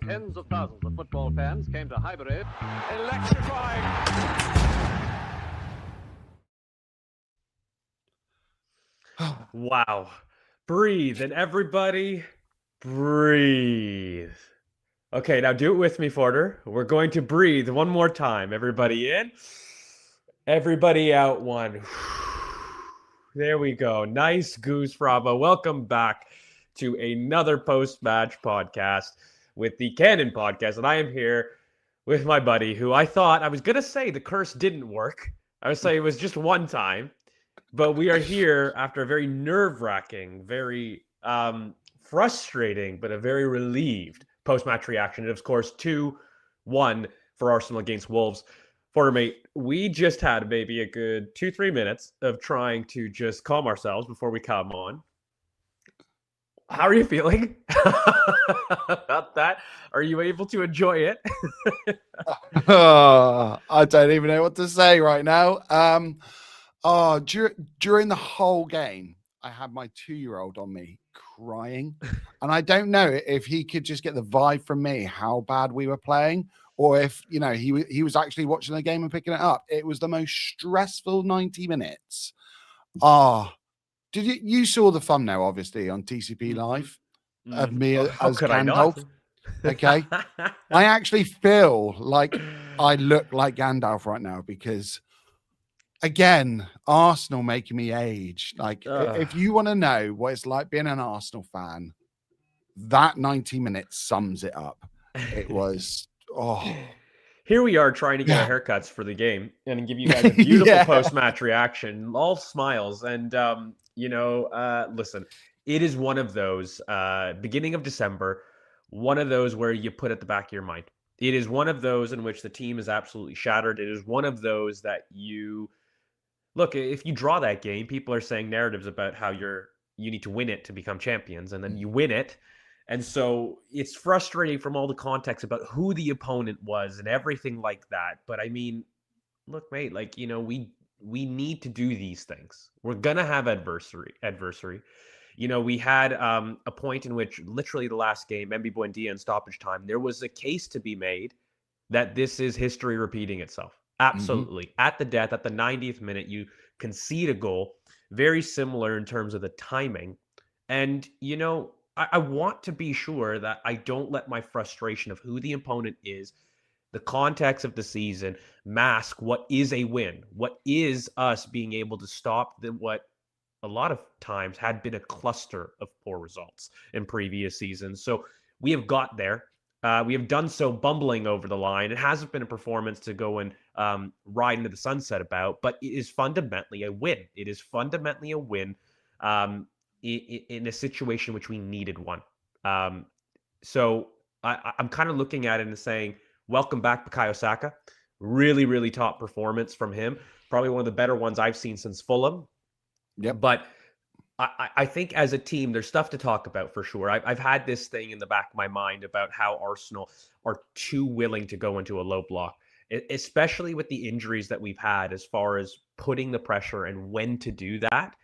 Tens of thousands of football fans came to Highbury. Electrifying. Wow. Breathe, and everybody breathe. Okay, now do it with me, Forder. We're going to breathe one more time. Everybody in, everybody out. One. There we go. Nice goose, Bravo. Welcome back to another post-match podcast with the Cannon Podcast. And I am here with my buddy who I thought, I was going to say the curse didn't work. I would say it was just one time. But we are here after a very nerve-wracking, very frustrating, but a very relieved post-match reaction. And of course, 2-1 for Arsenal against Wolves. Forder, mate, we just had maybe a good 2-3 minutes of trying to just calm ourselves before we come on. How are you feeling about that? Are you able to enjoy it? I don't even know what to say right now. During the whole game, I had my 2-year-old on me crying. And I don't know if he could just get the vibe from me how bad we were playing, or if, you know, he was actually watching the game and picking it up. It was the most stressful 90 minutes. Did you saw the thumbnail, obviously, on TCP Live of me as Gandalf? Okay. I actually feel like I look like Gandalf right now because, again, Arsenal making me age. Like, if you want to know what it's like being an Arsenal fan, that 90 minutes sums it up. It was, Here we are trying to get our haircuts for the game and give you guys a beautiful post-match reaction, all smiles. And, listen, it is one of those, beginning of December, one of those where you put at the back of your mind. It is one of those in which the team is absolutely shattered. It is one of those that look, if you draw that game, people are saying narratives about how you need to win it to become champions, and then you win it. And so it's frustrating from all the context about who the opponent was and everything like that. But I mean, look, mate, like, we need to do these things. We're going to have adversary. We had a point in which literally the last game, Mbe Buendia in stoppage time, there was a case to be made that this is history repeating itself. Absolutely. Mm-hmm. At the death, at the 90th minute, you concede a goal, very similar in terms of the timing. And, I want to be sure that I don't let my frustration of who the opponent is, the context of the season, mask what is a win, what is us being able to stop what a lot of times had been a cluster of poor results in previous seasons. So we have got there. We have done so bumbling over the line. It hasn't been a performance to go and ride into the sunset about, but it is fundamentally a win. It is fundamentally a win in a situation which we needed one. So I'm kind of looking at it and saying, welcome back, Bukayo Saka. Really, really top performance from him. Probably one of the better ones I've seen since Fulham. Yep. But I think as a team, there's stuff to talk about for sure. I've had this thing in the back of my mind about how Arsenal are too willing to go into a low block, especially with the injuries that we've had as far as putting the pressure and when to do that.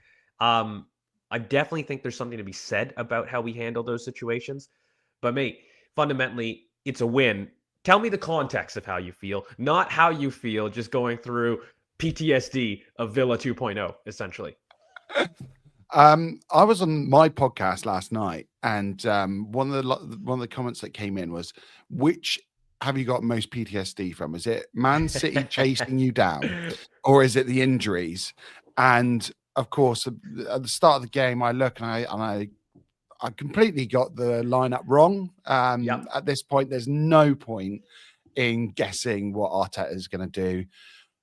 I definitely think there's something to be said about how we handle those situations. But, mate, fundamentally, it's a win. Tell me the context of how you feel, not how you feel just going through PTSD of Villa 2.0, essentially. I was on my podcast last night, and one of the comments that came in was, which have you got most PTSD from? Is it Man City chasing you down, or is it the injuries? And of course, at the start of the game, I look and I completely got the lineup wrong. At this point, there's no point in guessing what Arteta is going to do.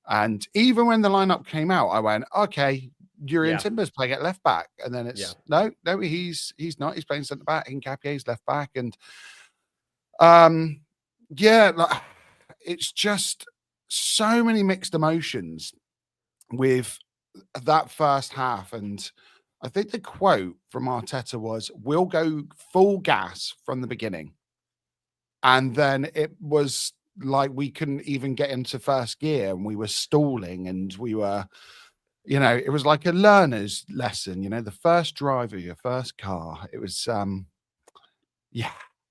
And even when the lineup came out, I went, okay, Jurriën Timber's playing at left back, and then it's no, he's not. He's playing centre back. Nketiah's left back, and it's just so many mixed emotions with that first half. And I think the quote from Arteta was, "We'll go full gas from the beginning," and then it was like we couldn't even get into first gear, and we were stalling, and we were. It was like a learner's lesson, the first drive of your first car. It was,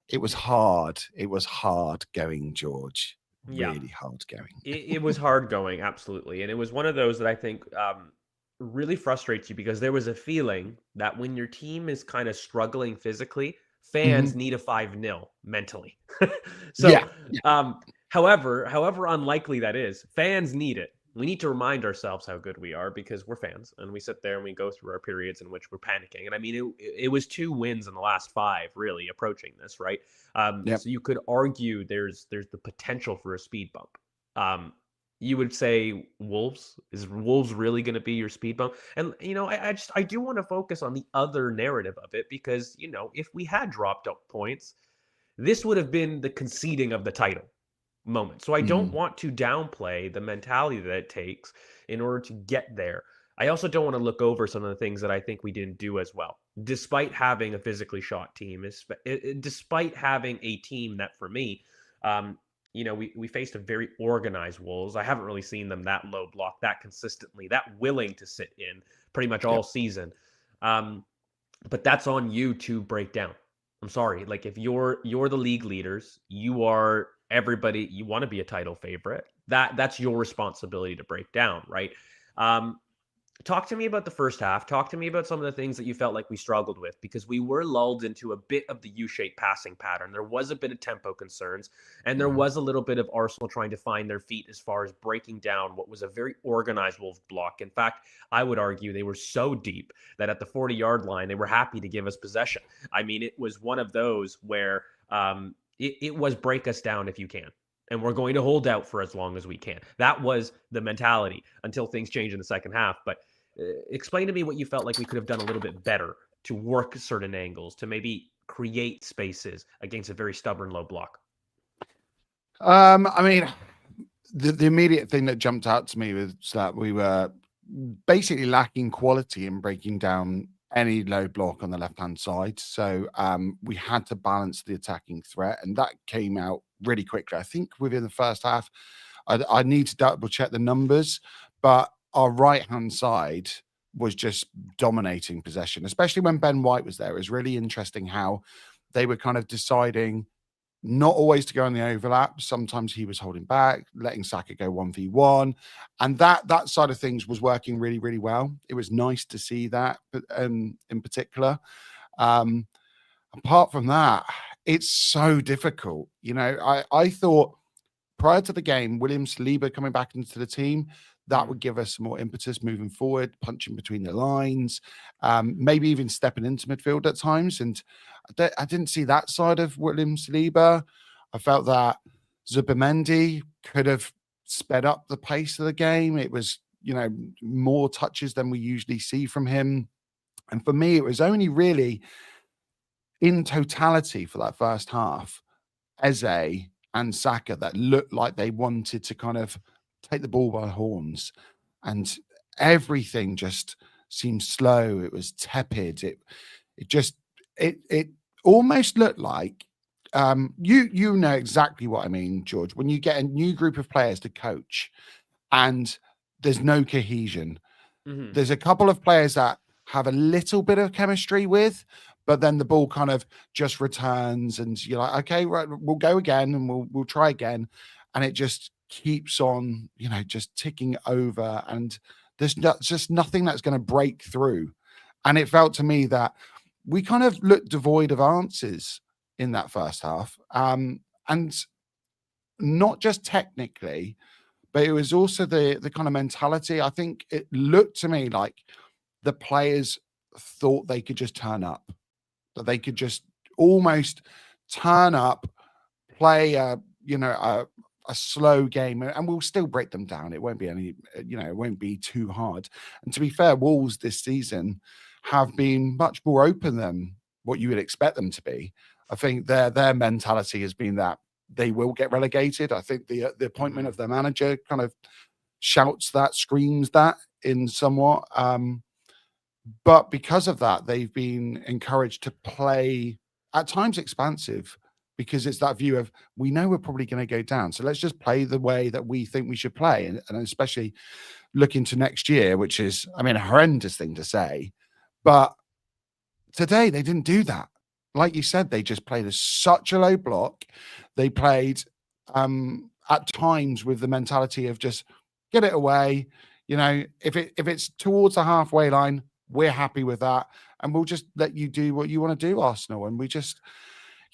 it was hard. It was hard going, George. Yeah. Really hard going. It was hard going, absolutely. And it was one of those that I think really frustrates you because there was a feeling that when your team is kind of struggling physically, fans need a 5-0 mentally. So, Yeah. however unlikely that is, fans need it. We need to remind ourselves how good we are because we're fans and we sit there and we go through our periods in which we're panicking. And I mean, it was 2 wins in the last 5, really approaching this, right? Yep. So you could argue there's the potential for a speed bump. You would say Wolves. Is Wolves really going to be your speed bump? And I do want to focus on the other narrative of it because if we had dropped up points, this would have been the conceding of the title moment. So I don't want to downplay the mentality that it takes in order to get there. I also don't want to look over some of the things that I think we didn't do as well, despite having a physically shot team, despite having a team that for me, we faced a very organized Wolves. I haven't really seen them that low block, that consistently, that willing to sit in pretty much all season. But that's on you to break down. I'm sorry. Like if you're the league leaders, you are everybody, you want to be a title favorite. That's your responsibility to break down, right? Talk to me about the first half. Talk to me about some of the things that you felt like we struggled with because we were lulled into a bit of the U-shaped passing pattern. There was a bit of tempo concerns, and there was a little bit of Arsenal trying to find their feet as far as breaking down what was a very organized Wolves block. In fact, I would argue they were so deep that at the 40-yard line, they were happy to give us possession. I mean, it was one of those where it was break us down if you can. And we're going to hold out for as long as we can. That was the mentality until things change in the second half. But explain to me what you felt like we could have done a little bit better to work certain angles, to maybe create spaces against a very stubborn low block. I mean, the immediate thing that jumped out to me was that we were basically lacking quality in breaking down any low block on the left-hand side. So we had to balance the attacking threat, and that came out really quickly. I think within the first half, I need to double check the numbers, but our right-hand side was just dominating possession, especially when Ben White was there. It was really interesting how they were kind of deciding not always to go on the overlap. Sometimes he was holding back, letting Saka go 1v1. And that side of things was working really, really well. It was nice to see that in particular. Apart from that, it's so difficult. I thought prior to the game, William Saliba coming back into the team, that would give us more impetus moving forward, punching between the lines, maybe even stepping into midfield at times. And I didn't see that side of William Saliba. I felt that Zubimendi could have sped up the pace of the game. It was, more touches than we usually see from him. And for me, it was only really in totality for that first half, Eze and Saka that looked like they wanted to kind of take the ball by the horns, and everything just seemed slow. It was tepid. It almost looked like you know exactly what I mean, George, when you get a new group of players to coach and there's no cohesion. There's a couple of players that have a little bit of chemistry with, but then the ball kind of just returns and you're like, okay, right, we'll go again and we'll try again. And it just keeps on, just ticking over, and there's just nothing that's going to break through. And it felt to me that we kind of looked devoid of answers in that first half. And not just technically, but it was also the kind of mentality. I think it looked to me like the players thought they could just turn up, that they could just almost turn up, play a slow game, and we'll still break them down. It won't be it won't be too hard. And to be fair, Wolves this season have been much more open than what you would expect them to be. I think their mentality has been that they will get relegated. I think the appointment of their manager kind of shouts that, screams that in somewhat. But because of that, they've been encouraged to play at times expansive, because it's that view of, we know we're probably going to go down, so let's just play the way that we think we should play. And especially looking to next year, which is, a horrendous thing to say, but today they didn't do that. like you said, they just played such a low block. They played at times with the mentality of just get it away. If it's towards the halfway line, we're happy with that, and we'll just let you do what you want to do, Arsenal. And we just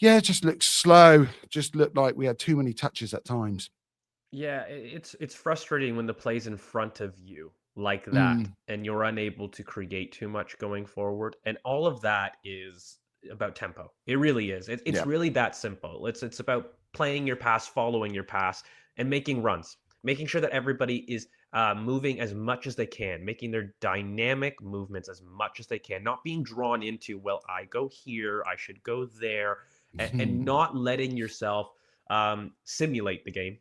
looked slow. Just looked like we had too many touches at times. Yeah, it's frustrating when the play's in front of you like that, Mm, and you're unable to create too much going forward. And all of that is about tempo. It really is. It's yeah. really that simple. It's about playing your pass, following your pass, and making runs, making sure that everybody is moving as much as they can, making their dynamic movements as much as they can, not being drawn into, well, I go here, I should go there, and not letting yourself simulate the game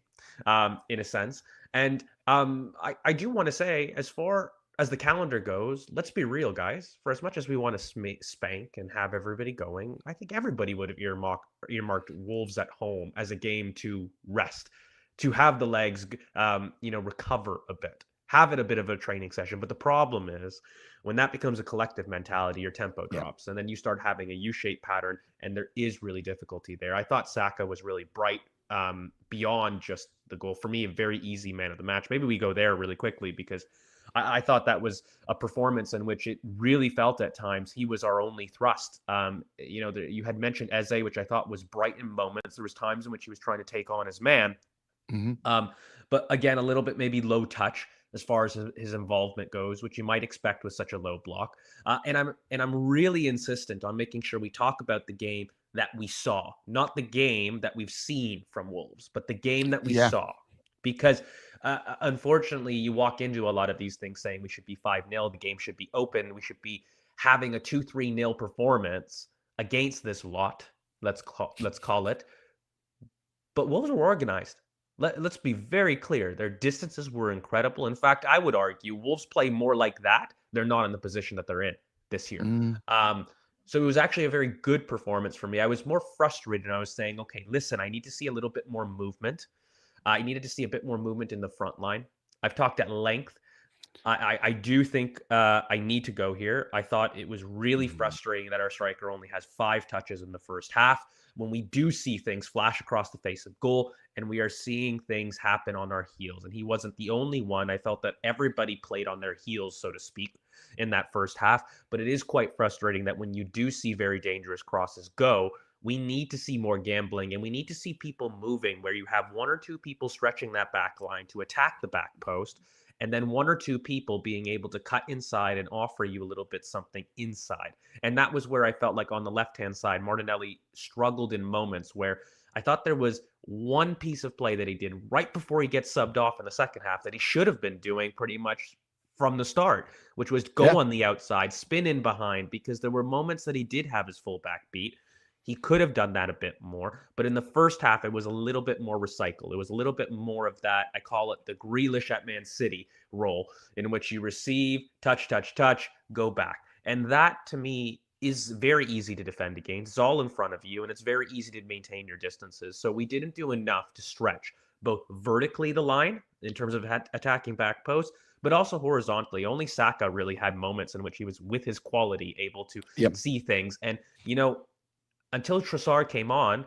in a sense. And I do want to say, as far as the calendar goes, let's be real, guys. For as much as we want to spank and have everybody going, I think everybody would have earmarked Wolves at home as a game to rest, to have the legs, recover a bit, have it a bit of a training session. But the problem is when that becomes a collective mentality, your tempo Yeah. drops, and then you start having a U-shaped pattern, and there is really difficulty there. I thought Saka was really bright beyond just the goal. For me, a very easy man of the match. Maybe we go there really quickly because I thought that was a performance in which it really felt at times he was our only thrust. You had mentioned Eze, which I thought was bright in moments. There was times in which he was trying to take on his man. Mm-hmm. But again, a little bit maybe low touch as far as his involvement goes, which you might expect with such a low block. And I'm really insistent on making sure we talk about the game that we saw, not the game that we've seen from Wolves, but the game that we Yeah. saw. Because unfortunately, you walk into a lot of these things saying we should be 5-0, the game should be open, we should be having a 2-3-0 performance against this lot, let's call it. But Wolves were organized. Let's be very clear. Their distances were incredible. In fact, I would argue Wolves play more like that. They're not in the position that they're in this year. So it was actually a very good performance for me. I was more frustrated, and I was saying, okay, listen, I need to see a little bit more movement. I needed to see a bit more movement in the front line. I've talked at length. I do think I need to go here. I thought it was really frustrating that our striker only has 5 touches in the first half when we do see things flash across the face of goal, and we are seeing things happen on our heels. And he wasn't the only one. I felt that everybody played on their heels, so to speak, in that first half. But it is quite frustrating that when you do see very dangerous crosses go, we need to see more gambling, and we need to see people moving where you have 1 or 2 people stretching that back line to attack the back post, and then 1 or 2 people being able to cut inside and offer you a little bit something inside. And that was where I felt like on the left-hand side, Martinelli struggled in moments where I thought there was one piece of play that he did right before he gets subbed off in the second half that he should have been doing pretty much from the start, which was go on the outside, spin in behind, because there were moments that he did have his fullback beat. He could have done that a bit more, but in the first half, it was a little bit more recycled. It was a little bit more of that, I call it the Grealish at Man City role, in which you receive, touch, go back. And that, to me, is very easy to defend against. It's all in front of you, and it's very easy to maintain your distances. So we didn't do enough to stretch both vertically the line in terms of attacking back post, but also horizontally. Only Saka really had moments in which he was, with his quality, able to see things. And, until Trossard came on,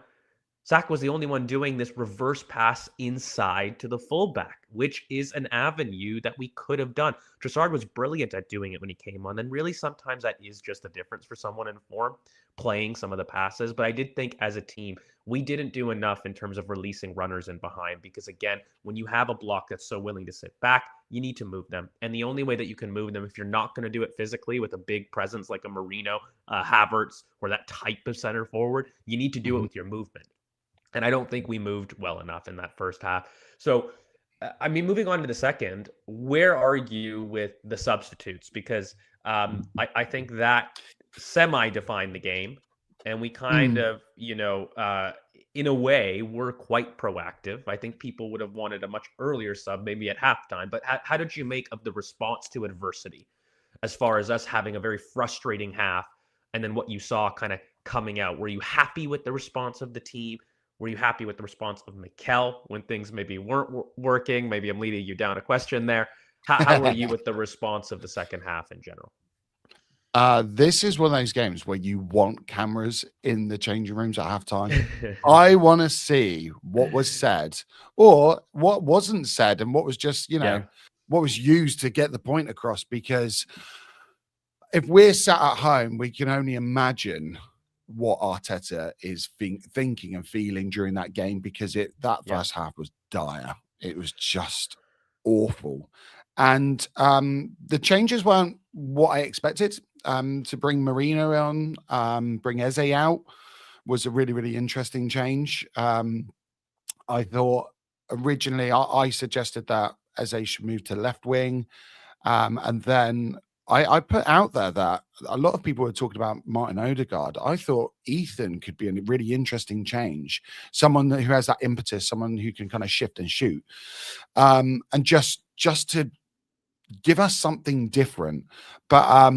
Saka was the only one doing this reverse pass inside to the fullback, which is an avenue that we could have done. Trossard was brilliant at doing it when he came on, and really sometimes that is just the difference for someone in form, playing some of the passes. But I did think as a team, we didn't do enough in terms of releasing runners in behind, because again, when you have a block that's so willing to sit back, you need to move them. And the only way that you can move them, if you're not going to do it physically with a big presence like a Marino, Havertz, or that type of center forward, you need to do it with your movement. And I don't think we moved well enough in that first half. So, moving on to the second, where are you with the substitutes? Because I think that semi-defined the game. And we kind of, in a way, were quite proactive. I think people would have wanted a much earlier sub, maybe at halftime. But how did you make of the response to adversity, as far as us having a very frustrating half, and then what you saw kind of coming out? Were you happy with the response of the team? Were you happy with the response of Mikel when things maybe weren't working? Maybe I'm leading you down a question there. How were you with the response of the second half in general? This is one of those games where you want cameras in the changing rooms at halftime. I want to see what was said or what wasn't said and what was just, what was used to get the point across. Because if we're sat at home, we can only imagine what Arteta is thinking and feeling during that game, because that first half was dire. It was just awful. And the changes weren't what I expected. To bring Marino on, bring Eze out was a really, really interesting change. I thought originally I suggested that Eze should move to left wing. And then I put out there that a lot of people were talking about Martin Odegaard. I thought Ethan could be a really interesting change. Someone who has that impetus, someone who can kind of shift and shoot. And just to give us something different. But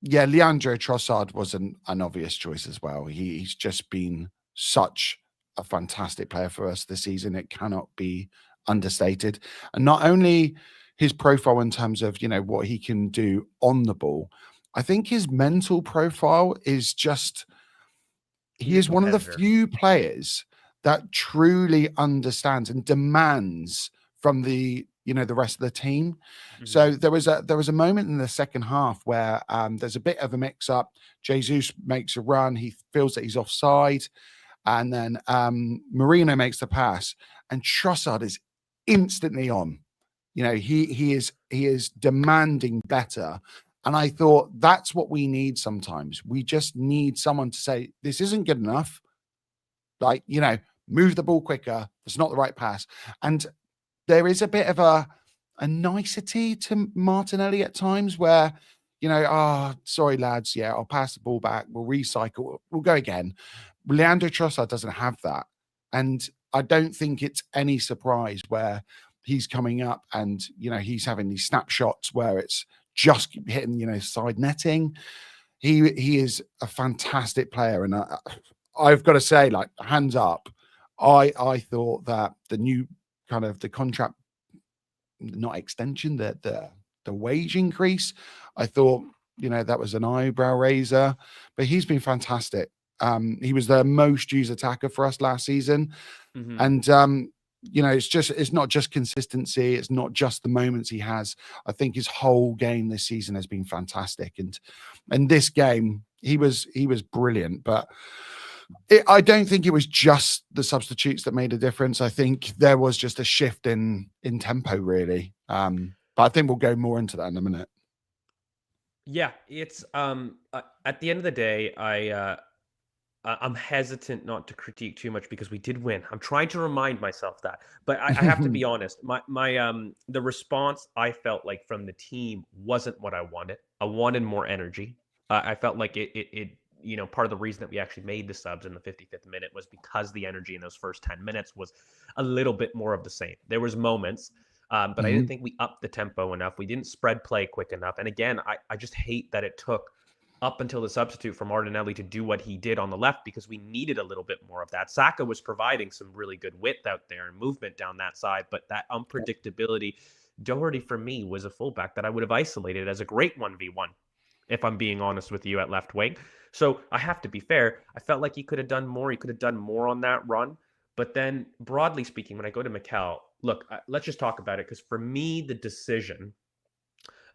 Leandro Trossard was an obvious choice as well. He's just been such a fantastic player for us this season. It cannot be understated. And not only his profile in terms of, what he can do on the ball, I think his mental profile is just, he is one of the few players that truly understands and demands from the rest of the team. Mm-hmm. So there was a moment in the second half where there's a bit of a mix up. Jesus makes a run. He feels that he's offside. And then Marino makes the pass and Trossard is instantly on. He is demanding better. And I thought that's what we need sometimes. We just need someone to say, this isn't good enough. Like, move the ball quicker. It's not the right pass. And there is a bit of a nicety to Martinelli at times where, sorry, lads. Yeah, I'll pass the ball back. We'll recycle. We'll go again. Leandro Trossard doesn't have that. And I don't think it's any surprise where he's coming up and, he's having these snapshots where it's just hitting, side netting. He is a fantastic player. And I've got to say, like, hands up, I thought that the new kind of the contract, not extension, the wage increase, I thought, that was an eyebrow raiser, but he's been fantastic. He was the most used attacker for us last season. Mm-hmm. And, it's not just consistency. It's not just the moments he has. I think his whole game this season has been fantastic. And this game, he was brilliant, but I don't think it was just the substitutes that made a difference. I think there was just a shift in tempo, really. But I think we'll go more into that in a minute. Yeah, it's at the end of the day, I'm hesitant not to critique too much because we did win. I'm trying to remind myself that, but I have to be honest. The response I felt like from the team wasn't what I wanted. I wanted more energy. I felt like it part of the reason that we actually made the subs in the 55th minute was because the energy in those first 10 minutes was a little bit more of the same. There was moments, but I didn't think we upped the tempo enough. We didn't spread play quick enough. And again, I just hate that it took up until the substitute for Martinelli to do what he did on the left, because we needed a little bit more of that. Saka was providing some really good width out there and movement down that side, but that unpredictability, Doherty for me was a fullback that I would have isolated as a great 1v1, if I'm being honest with you, at left wing. So I have to be fair. I felt like he could have done more. He could have done more on that run. But then broadly speaking, when I go to Mikel, look, let's just talk about it. Because for me, the decision,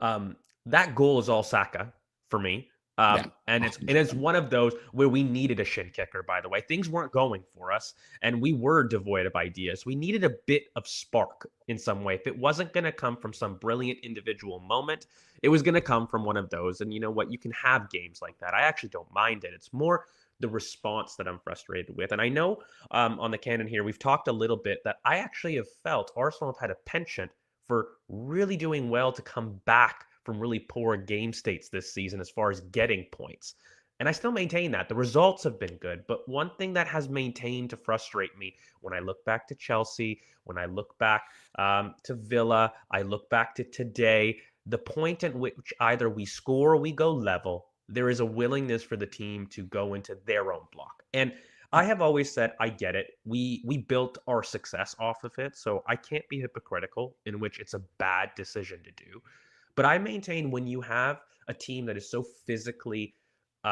that goal is all Saka for me. And it's one of those where we needed a shin kicker, by the way. Things weren't going for us, and we were devoid of ideas. We needed a bit of spark in some way. If it wasn't going to come from some brilliant individual moment, it was going to come from one of those. And you know what? You can have games like that. I actually don't mind it. It's more the response that I'm frustrated with. And I know on the Cannon here, we've talked a little bit that I actually have felt Arsenal have had a penchant for really doing well to come back from really poor game states this season as far as getting points. And I still maintain that. The results have been good. But one thing that has maintained to frustrate me when I look back to Chelsea, when I look back to Villa, I look back to today, the point at which either we score or we go level, there is a willingness for the team to go into their own block. And I have always said, I get it. We built our success off of it. So I can't be hypocritical in which it's a bad decision to do. But I maintain when you have a team that is so physically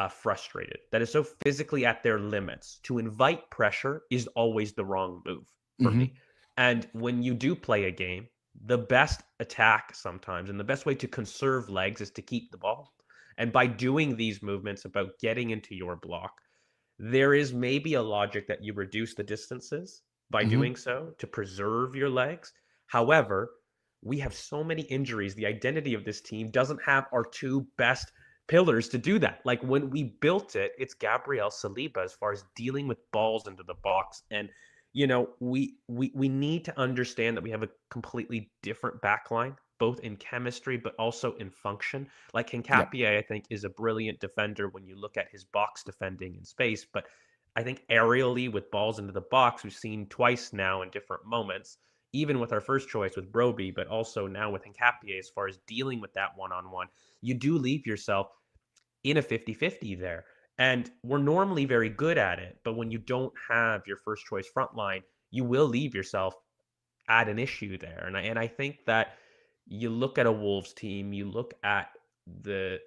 frustrated, that is so physically at their limits, to invite pressure is always the wrong move for Mhm. me. And when you do play a game, the best attack sometimes and the best way to conserve legs is to keep the ball. And by doing these movements about getting into your block, there is maybe a logic that you reduce the distances by Mhm. doing so to preserve your legs. However, we have so many injuries. The identity of this team doesn't have our two best pillars to do that. Like when we built it, it's Gabriel Saliba as far as dealing with balls into the box. And we need to understand that we have a completely different backline, both in chemistry but also in function. Like Yep. Hincapié, I think, is a brilliant defender when you look at his box defending in space. But I think aerially with balls into the box, we've seen twice now in different moments, even with our first choice with Broby, but also now with Hincapié, as far as dealing with that one-on-one, you do leave yourself in a 50-50 there. And we're normally very good at it, but when you don't have your first choice front line, you will leave yourself at an issue there. And I think that you look at a Wolves team, you look at the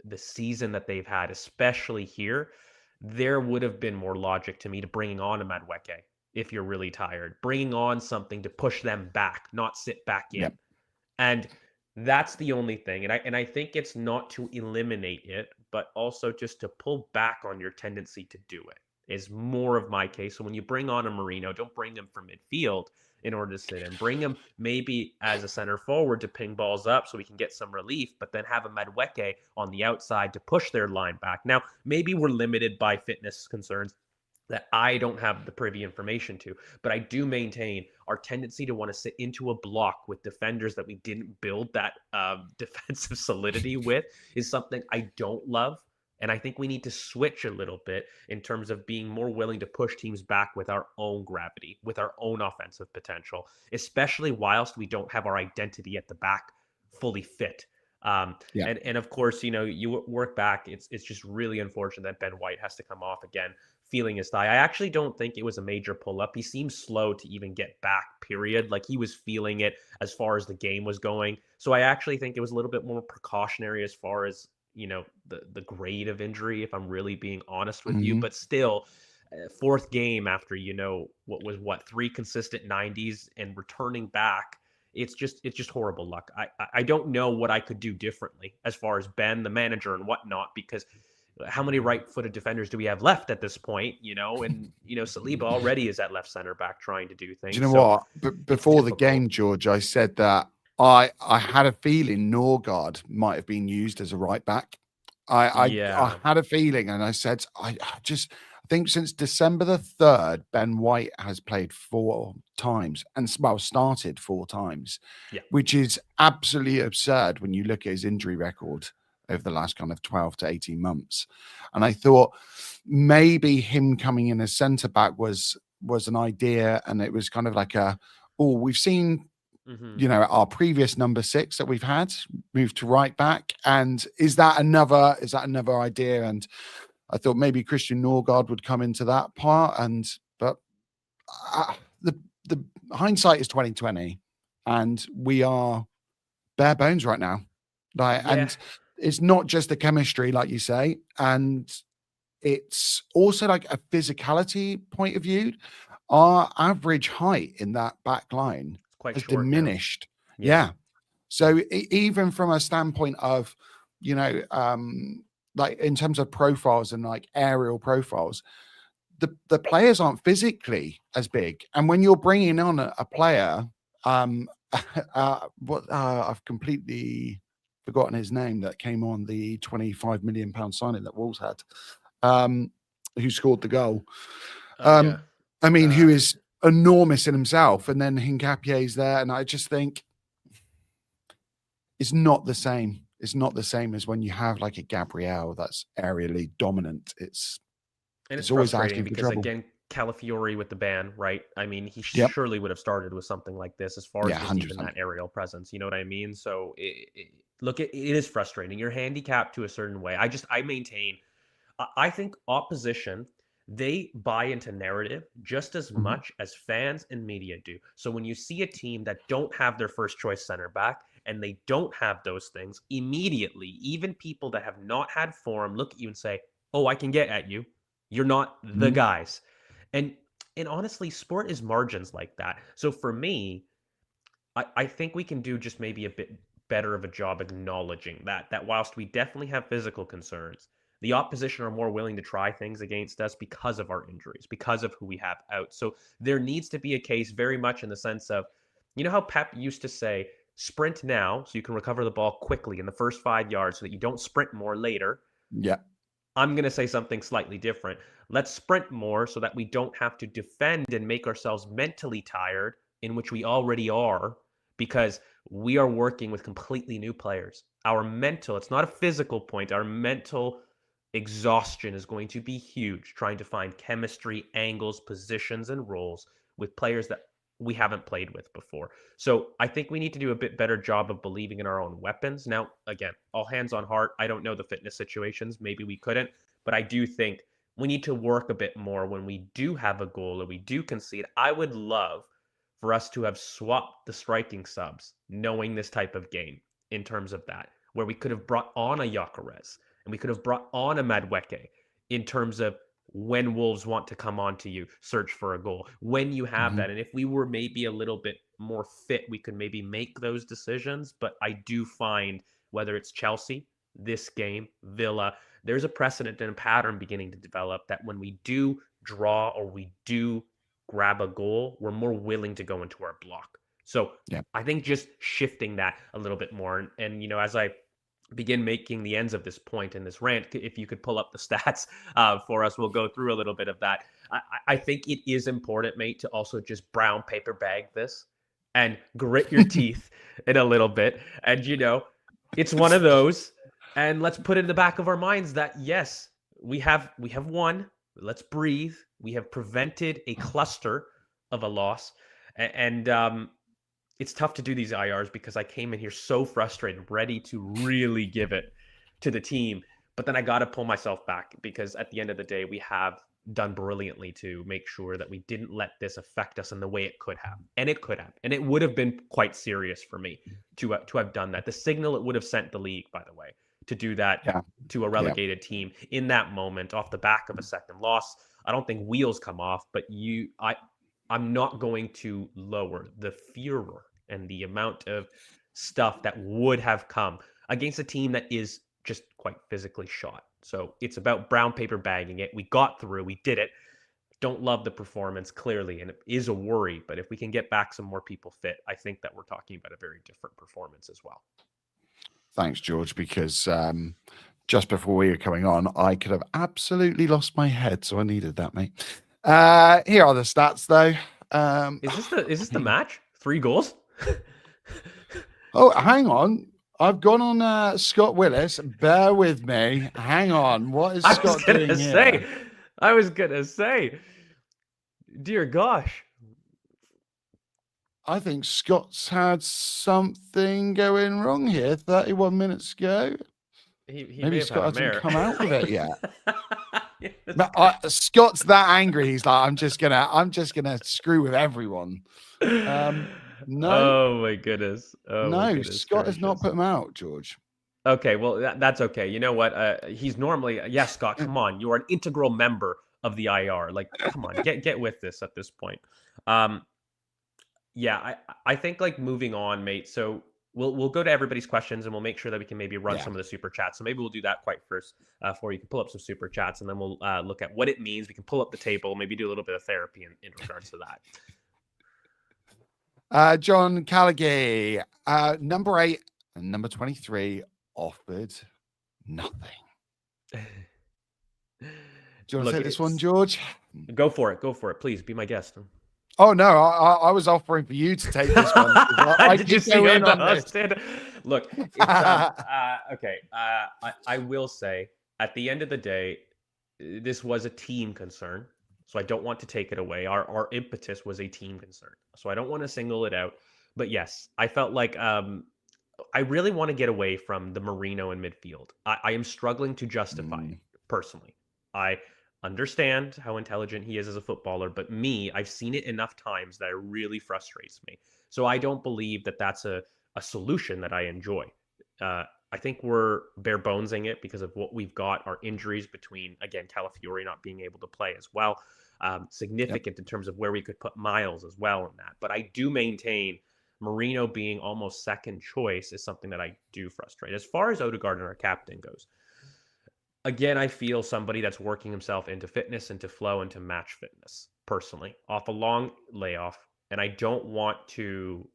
the season that they've had, especially here, there would have been more logic to me to bringing on a Madueke if you're really tired, bringing on something to push them back, not sit back in. Yep. And that's the only thing. And I think it's not to eliminate it, but also just to pull back on your tendency to do it is more of my case. So when you bring on a Marino, don't bring him from midfield in order to sit in. Bring him maybe as a center forward to ping balls up so we can get some relief, but then have a Madueke on the outside to push their line back. Now, maybe we're limited by fitness concerns that I don't have the privy information to, but I do maintain our tendency to want to sit into a block with defenders that we didn't build that defensive solidity with is something I don't love. And I think we need to switch a little bit in terms of being more willing to push teams back with our own gravity, with our own offensive potential, especially whilst we don't have our identity at the back fully fit. Yeah. And of course, you work back. It's just really unfortunate that Ben White has to come off again, feeling his thigh. I actually don't think it was a major pull up. He seemed slow to even get back, period. Like he was feeling it as far as the game was going. So I actually think it was a little bit more precautionary as far as, the grade of injury, if I'm really being honest with you. Mhm. But still, fourth game after, three consistent 90s and returning back. It's just horrible luck. I don't know what I could do differently as far as Ben, the manager, and whatnot, because how many right-footed defenders do we have left at this point? And Saliba already is at left center back trying to do Do you things. know So what? it's Before the difficult. game, George, I said that I had a feeling Norgard might have been used as a right back. I had a feeling, and I said I think since December the 3rd, Ben White has played 4 times and started 4 times, Yeah. which is absolutely absurd when you look at his injury record over the last kind of 12 to 18 months. And I thought maybe him coming in as centre back was an idea, and it was kind of like we've seen our previous number 6 that we've had move to right back, and is that another idea? And I thought maybe Christian Norgard would come into that part, but the hindsight is 2020, and we are bare bones right now. And it's not just the chemistry, like you say, and it's also like a physicality point of view. Our average height in that back line Quite has short now. diminished. Yeah. So even from a standpoint of, like in terms of profiles and like aerial profiles, the players aren't physically as big. And when you're bringing on a player, I've completely forgotten his name, that came on the 25 million pound signing that Wolves had, who scored the goal. I mean, who is enormous in himself, and then Hincapié's there, and I just think it's not the same. It's not the same as when you have like a Gabriel that's aerially dominant. It's always frustrating asking for because trouble. again, Calafiori with the ban, right? I mean, he Yep. surely would have started with something like this as far as just 100%. even that aerial presence. You know what I mean? So look, it is frustrating. You're handicapped to a certain way. I maintain, I think opposition, they buy into narrative just as much as fans and media do. So when you see a team that don't have their first choice center back and they don't have those things, immediately, even people that have not had form look at you and say, oh, I can get at you. You're not the Mhm. guys. And honestly, sport is margins like that. So for me, I think we can do just maybe a bit better of a job acknowledging that whilst we definitely have physical concerns, the opposition are more willing to try things against us because of our injuries, because of who we have out. So there needs to be a case very much in the sense of, you know how Pep used to say, sprint now so you can recover the ball quickly in the first 5 yards so that you don't sprint more later. Yeah. I'm going to say something slightly different. Let's sprint more so that we don't have to defend and make ourselves mentally tired, in which we already are, because we are working with completely new players. Our mental, it's not a physical point, our mental exhaustion is going to be huge, trying to find chemistry, angles, positions, and roles with players that we haven't played with before. So I think we need to do a bit better job of believing in our own weapons. Now, again, all hands on heart. I don't know the fitness situations. Maybe we couldn't, but I do think we need to work a bit more when we do have a goal or we do concede. I would love for us to have swapped the striking subs, knowing this type of game in terms of that, where we could have brought on a Gyökeres and we could have brought on a Madueke in terms of when Wolves want to come on to you, search for a goal, when you have Mhm. that. And if we were maybe a little bit more fit, we could maybe make those decisions. But I do find whether it's Chelsea, this game, Villa, there's a precedent and a pattern beginning to develop that when we do draw or we do grab a goal, we're more willing to go into our block. So Yeah. I think just shifting that a little bit more. And you know, as I begin making the ends of this point in this rant, if you could pull up the stats for us, we'll go through a little bit of that. I think it is important, mate, to also just brown paper bag this and grit your teeth in a little bit. And, you know, it's one of those. And let's put it in the back of our minds that, yes, we have won. Let's breathe. We have prevented a cluster of a loss. And it's tough to do these IRs because I came in here so frustrated, ready to really give it to the team. But then I got to pull myself back because at the end of the day, we have done brilliantly to make sure that we didn't let this affect us in the way it could have. And it could have. And it would have been quite serious for me to have done that. The signal it would have sent the league, by the way, to do that Yeah. to a relegated team in that moment off the back of a second loss. I don't think wheels come off, but I'm not going to lower the furor and the amount of stuff that would have come against a team that is just quite physically shot. So it's about brown paper bagging it. We got through, we did it. Don't love the performance, clearly, and it is a worry. But if we can get back some more people fit, I think that we're talking about a very different performance as well. Thanks, George, because just before we were coming on, I could have absolutely lost my head, so I needed that, mate. Here are the stats, though. Is this the match? 3 goals? Oh, hang on. I've gone on Scott Willis. Bear with me. Hang on. What is Scott doing here? I was gonna say, dear gosh. I think Scott's had something going wrong here 31 minutes ago. He Maybe may have Scott had a hasn't mare. come out with it yet. Yeah, But Scott's that angry. He's like, I'm just gonna screw with everyone. No. Oh my goodness. Oh my No, goodness Scott has not gracious. put him out, George. Okay, well that's okay. You know what? He's normally yes, Scott. Come on, you are an integral member of the IR. Like, come on, get with this at this point. Yeah, I think like moving on, mate. So we'll go to everybody's questions and we'll make sure that we can maybe run Yeah. some of the super chats. So maybe we'll do that quite first for you can pull up some super chats and then we'll look at what it means. We can pull up the table, maybe do a little bit of therapy in regards to that. John Callaghay, number 8 and number 23 offered nothing. Do you want to take this one, George? Go for it. Go for it. Please be my guest. Oh no, I was offering for you to take this one. I Did you see what the host did? Look, it's, okay. I will say, at the end of the day, this was a team concern, so I don't want to take it away. Our impetus was a team concern, so I don't want to single it out. But yes, I felt like I really want to get away from the Marino in midfield. I am struggling to justify it personally. I understand how intelligent he is as a footballer, but I've seen it enough times that it really frustrates me. So I don't believe that that's a a solution that I enjoy. I think we're bare bonesing it because of what we've got. Our injuries between, again, Calafiori not being able to play as well, significant in terms of where we could put Miles as well in that. But I do maintain Marino being almost second choice is something that I do frustrate. As far as Odegaard and our captain goes, again, I feel somebody that's working himself into fitness, into flow, into match fitness, personally, off a long layoff. And I don't want to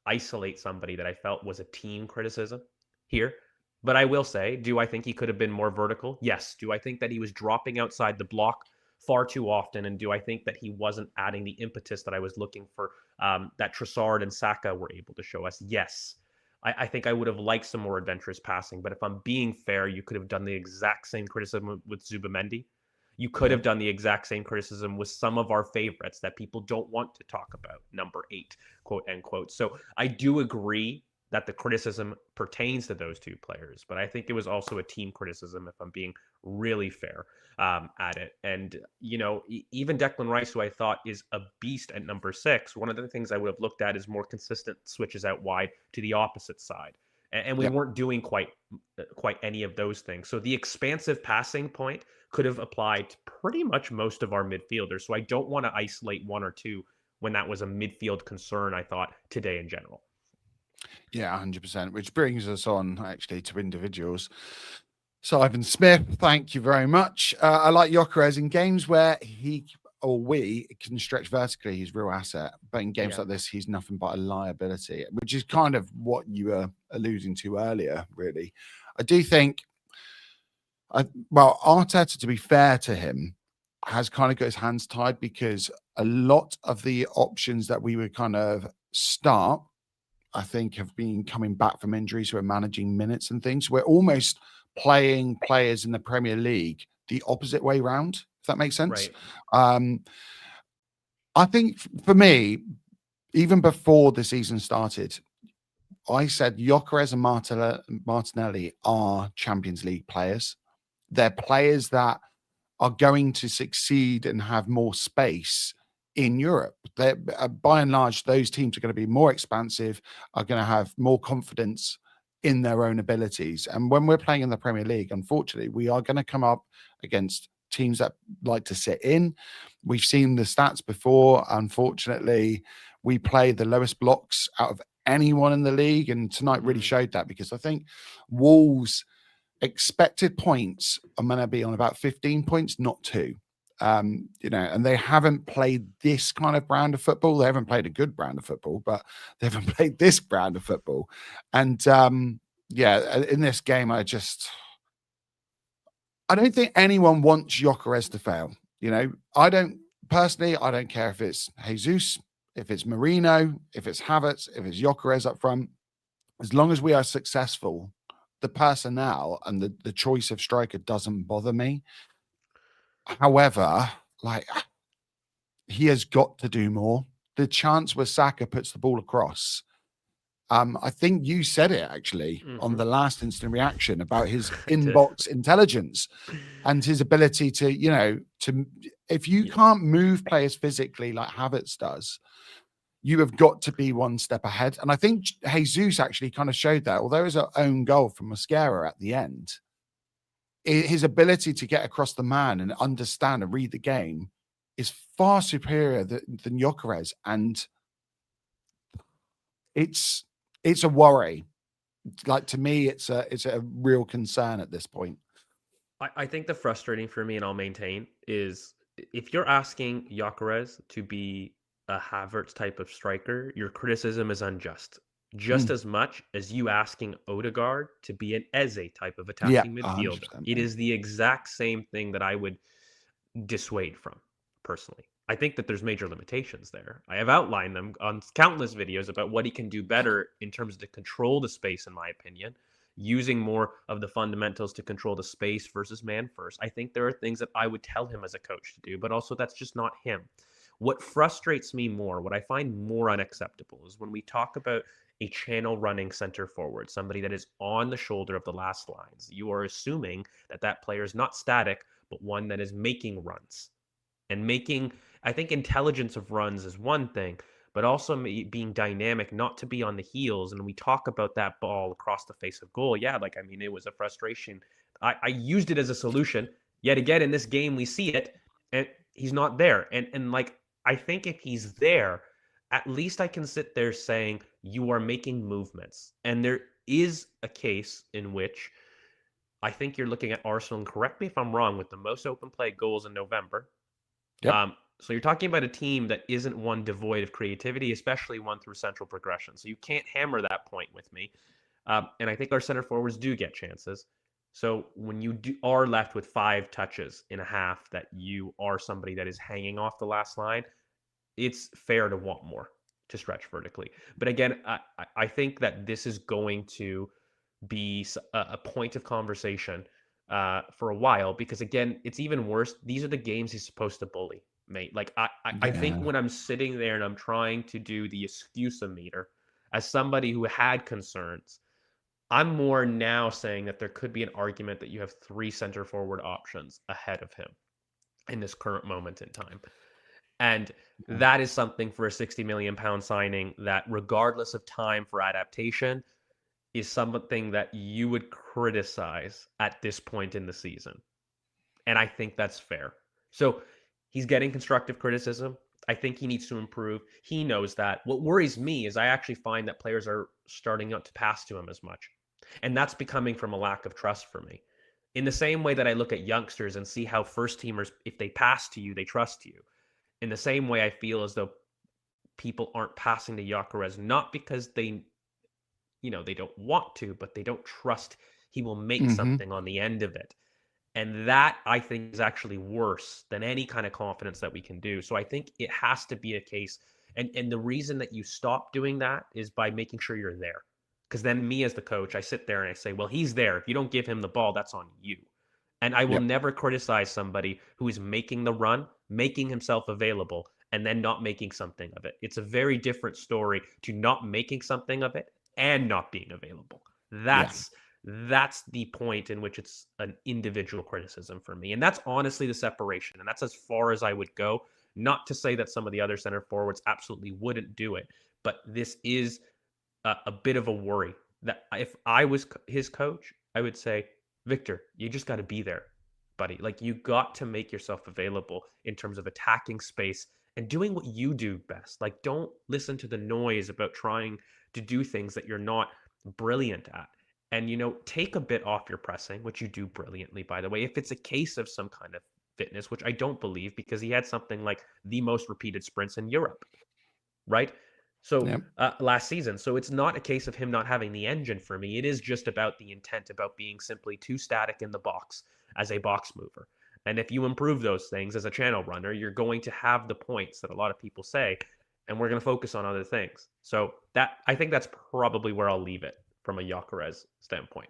isolate somebody that I felt was a team criticism here. But I will say, do I think he could have been more vertical? Yes. Do I think that he was dropping outside the block far too often? And do I think that he wasn't adding the impetus that I was looking for, that Trossard and Saka were able to show us? Yes. I think I would have liked some more adventurous passing, but if I'm being fair, you could have done the exact same criticism with Zubamendi. You could have done the exact same criticism with some of our favorites that people don't want to talk about, number 8, quote unquote. So I do agree that the criticism pertains to those two players, but I think it was also a team criticism, if I'm being really fair at it. And, you know, even Declan Rice, who I thought is a beast at number 6, one of the things I would have looked at is more consistent switches out wide to the opposite side. And we weren't doing quite any of those things. So the expansive passing point could have applied to pretty much most of our midfielders. So I don't want to isolate one or two when that was a midfield concern, I thought, today in general. Yeah, 100%, which brings us on actually to individuals. Simon Smith, thank you very much. I like Gyökeres in games where he or we can stretch vertically, he's a real asset. But in games like this, he's nothing but a liability, which is kind of what you were alluding to earlier, really. I do think, Arteta, to be fair to him, has kind of got his hands tied because a lot of the options that we would kind of start, I think, have been coming back from injuries who are managing minutes and things. We're almost playing players in the Premier League the opposite way round, if that makes sense. Right. I think for me, even before the season started, I said Gyökeres and Martinelli are Champions League players. They're players that are going to succeed and have more space in Europe. They're, by and large, those teams are going to be more expansive, are going to have more confidence in their own abilities. And when we're playing in the Premier League, unfortunately, we are going to come up against teams that like to sit in. We've seen the stats before. Unfortunately, we play the lowest blocks out of anyone in the league. And tonight really showed that, because I think Wolves' expected points are going to be on about 15 points, not 2. And they haven't played this kind of brand of football. They haven't played a good brand of football, but they haven't played this brand of football. And in this game, I don't think anyone wants Gyökeres to fail. I don't care if it's Jesus, if it's Marino, if it's Havertz, if it's Gyökeres up front. As long as we are successful, the personnel and the choice of striker doesn't bother me. However, he has got to do more. The chance where Saka puts the ball across, I think you said it actually on the last instant reaction about his inbox intelligence and his ability to, if you can't move players physically like Havertz does, you have got to be one step ahead. And I think Jesus actually kind of showed that, although it was an own goal from Mascara at the end, his ability to get across the man and understand and read the game is far superior than Gyökeres. And it's a worry. To me, it's a real concern at this point. I think the frustrating for me, and I'll maintain, is if you're asking Gyökeres to be a Havertz type of striker, your criticism is unjust. Just as much as you asking Odegaard to be an Eze type of attacking midfielder. It is the exact same thing that I would dissuade from, personally. I think that there's major limitations there. I have outlined them on countless videos about what he can do better in terms of to control the space, in my opinion, using more of the fundamentals to control the space versus man first. I think there are things that I would tell him as a coach to do, but also that's just not him. What frustrates me more, what I find more unacceptable, is when we talk about a channel running center forward, somebody that is on the shoulder of the last lines. You are assuming that that player is not static, but one that is making runs. And I think intelligence of runs is one thing, but also being dynamic, not to be on the heels. And we talk about that ball across the face of goal. Yeah, like, I mean, it was a frustration. I used it as a solution. Yet again, in this game, we see it, and he's not there. And like, I think if he's there, at least I can sit there saying you are making movements. And there is a case in which I think you're looking at Arsenal, and correct me if I'm wrong, with the most open play goals in November. Yep. So you're talking about a team that isn't one devoid of creativity, especially one through central progression. So you can't hammer that point with me. And I think our center forwards do get chances. So when you are left with 5 touches in a half that you are somebody that is hanging off the last line, it's fair to want more to stretch vertically. But again, I think that this is going to be a point of conversation for a while, because again, it's even worse. These are the games he's supposed to bully, mate. Like, I think when I'm sitting there and I'm trying to do the excuse-o-meter as somebody who had concerns, I'm more now saying that there could be an argument that you have 3 center forward options ahead of him in this current moment in time. And that is something for a £60 million signing that, regardless of time for adaptation, is something that you would criticize at this point in the season. And I think that's fair. So he's getting constructive criticism. I think he needs to improve. He knows that. What worries me is I actually find that players are starting not to pass to him as much. And that's becoming from a lack of trust for me. In the same way that I look at youngsters and see how first teamers, if they pass to you, they trust you. In the same way, I feel as though people aren't passing to Gyökeres, not because they don't want to, but they don't trust he will make something on the end of it. And that, I think, is actually worse than any kind of confidence that we can do. So I think it has to be a case. And the reason that you stop doing that is by making sure you're there. Because then me as the coach, I sit there and I say, well, he's there. If you don't give him the ball, that's on you. And I will never criticize somebody who is making the run, making himself available, and then not making something of it. It's a very different story to not making something of it and not being available. That's the point in which it's an individual criticism for me. And that's honestly the separation. And that's as far as I would go. Not to say that some of the other center forwards absolutely wouldn't do it, but this is a bit of a worry that if I was his coach, I would say, Victor, you just got to be there, buddy. Like, you got to make yourself available in terms of attacking space and doing what you do best. Like, don't listen to the noise about trying to do things that you're not brilliant at. And, take a bit off your pressing, which you do brilliantly, by the way, if it's a case of some kind of fitness, which I don't believe, because he had something like the most repeated sprints in Europe, right? So last season. So it's not a case of him not having the engine for me. It is just about the intent, about being simply too static in the box as a box mover. And if you improve those things as a channel runner, you're going to have the points that a lot of people say, and we're going to focus on other things. So I think that's probably where I'll leave it from a Gyökeres standpoint.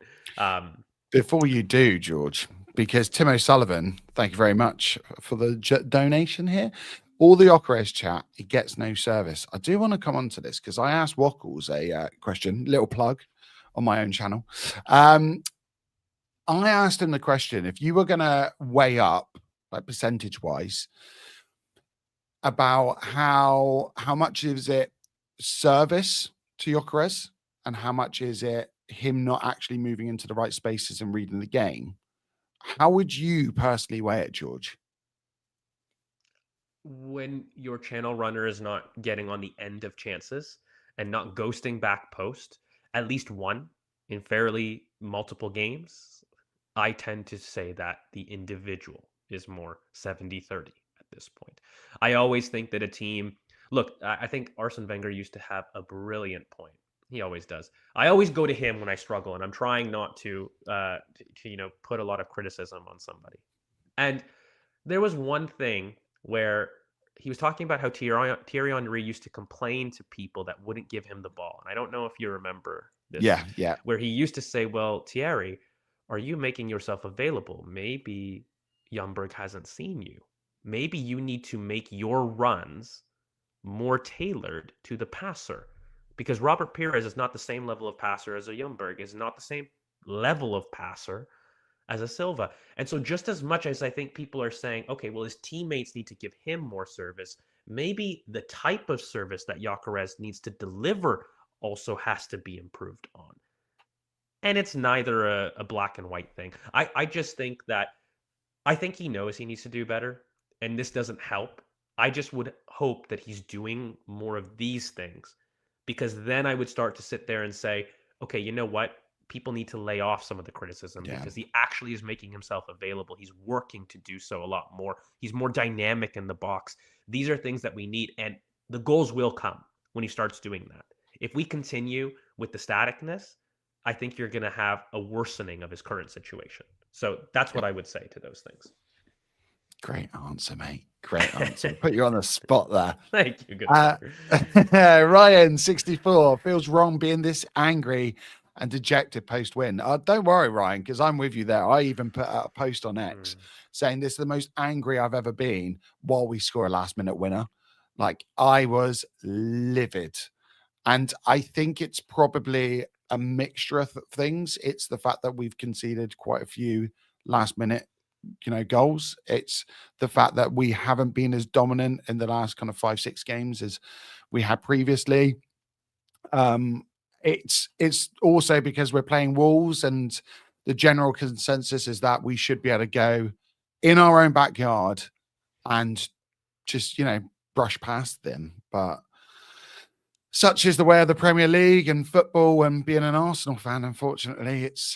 Before you do, George, because Tim O'Sullivan, thank you very much for the donation here. All the Gyökeres chat, it gets no service. I do want to come on to this because I asked Wackles a question, little plug on my own channel. I asked him the question, if you were going to weigh up, like percentage-wise, about how much is it service to Gyökeres and how much is it him not actually moving into the right spaces and reading the game, how would you personally weigh it, George? When your channel runner is not getting on the end of chances and not ghosting back post, at least one in fairly multiple games, I tend to say that the individual is more 70-30 at this point. I always think that a team, look, I think Arsene Wenger used to have a brilliant point. He always does. I always go to him when I struggle, and I'm trying not to put a lot of criticism on somebody. And there was one thing where he was talking about how Thierry Henry used to complain to people that wouldn't give him the ball. And I don't know if you remember this. Yeah. Where he used to say, well, Thierry, are you making yourself available? Maybe Ljungberg hasn't seen you. Maybe you need to make your runs more tailored to the passer. Because Robert Pires is not the same level of passer as a Ljungberg, is not the same level of passer as a Silva. And so just as much as I think people are saying, okay, well, his teammates need to give him more service, maybe the type of service that Gyökeres needs to deliver also has to be improved on. And it's neither a black and white thing. I just think that I think he knows he needs to do better, and this doesn't help. I just would hope that he's doing more of these things, because then I would start to sit there and say, okay, you know what? People need to lay off some of the criticism because he actually is making himself available. He's working to do so a lot more. He's more dynamic in the box. These are things that we need, and the goals will come when he starts doing that. If we continue with the staticness, I think you're going to have a worsening of his current situation. So that's what I would say to those things. Great answer, mate. Great answer. Put you on the spot there. Thank you. Good. Ryan, 64, feels wrong being this angry and dejected post-win. Don't worry, Ryan, because I'm with you there. I even put out a post on X saying this is the most angry I've ever been while we score a last-minute winner. Like, I was livid. And I think it's probably a mixture of things. It's the fact that we've conceded quite a few last-minute goals. It's the fact that we haven't been as dominant in the last kind of 5-6 games as we had previously. It's also because we're playing Wolves, and the general consensus is that we should be able to go in our own backyard and just brush past them. But such is the way of the Premier League and football, and being an Arsenal fan, unfortunately, it's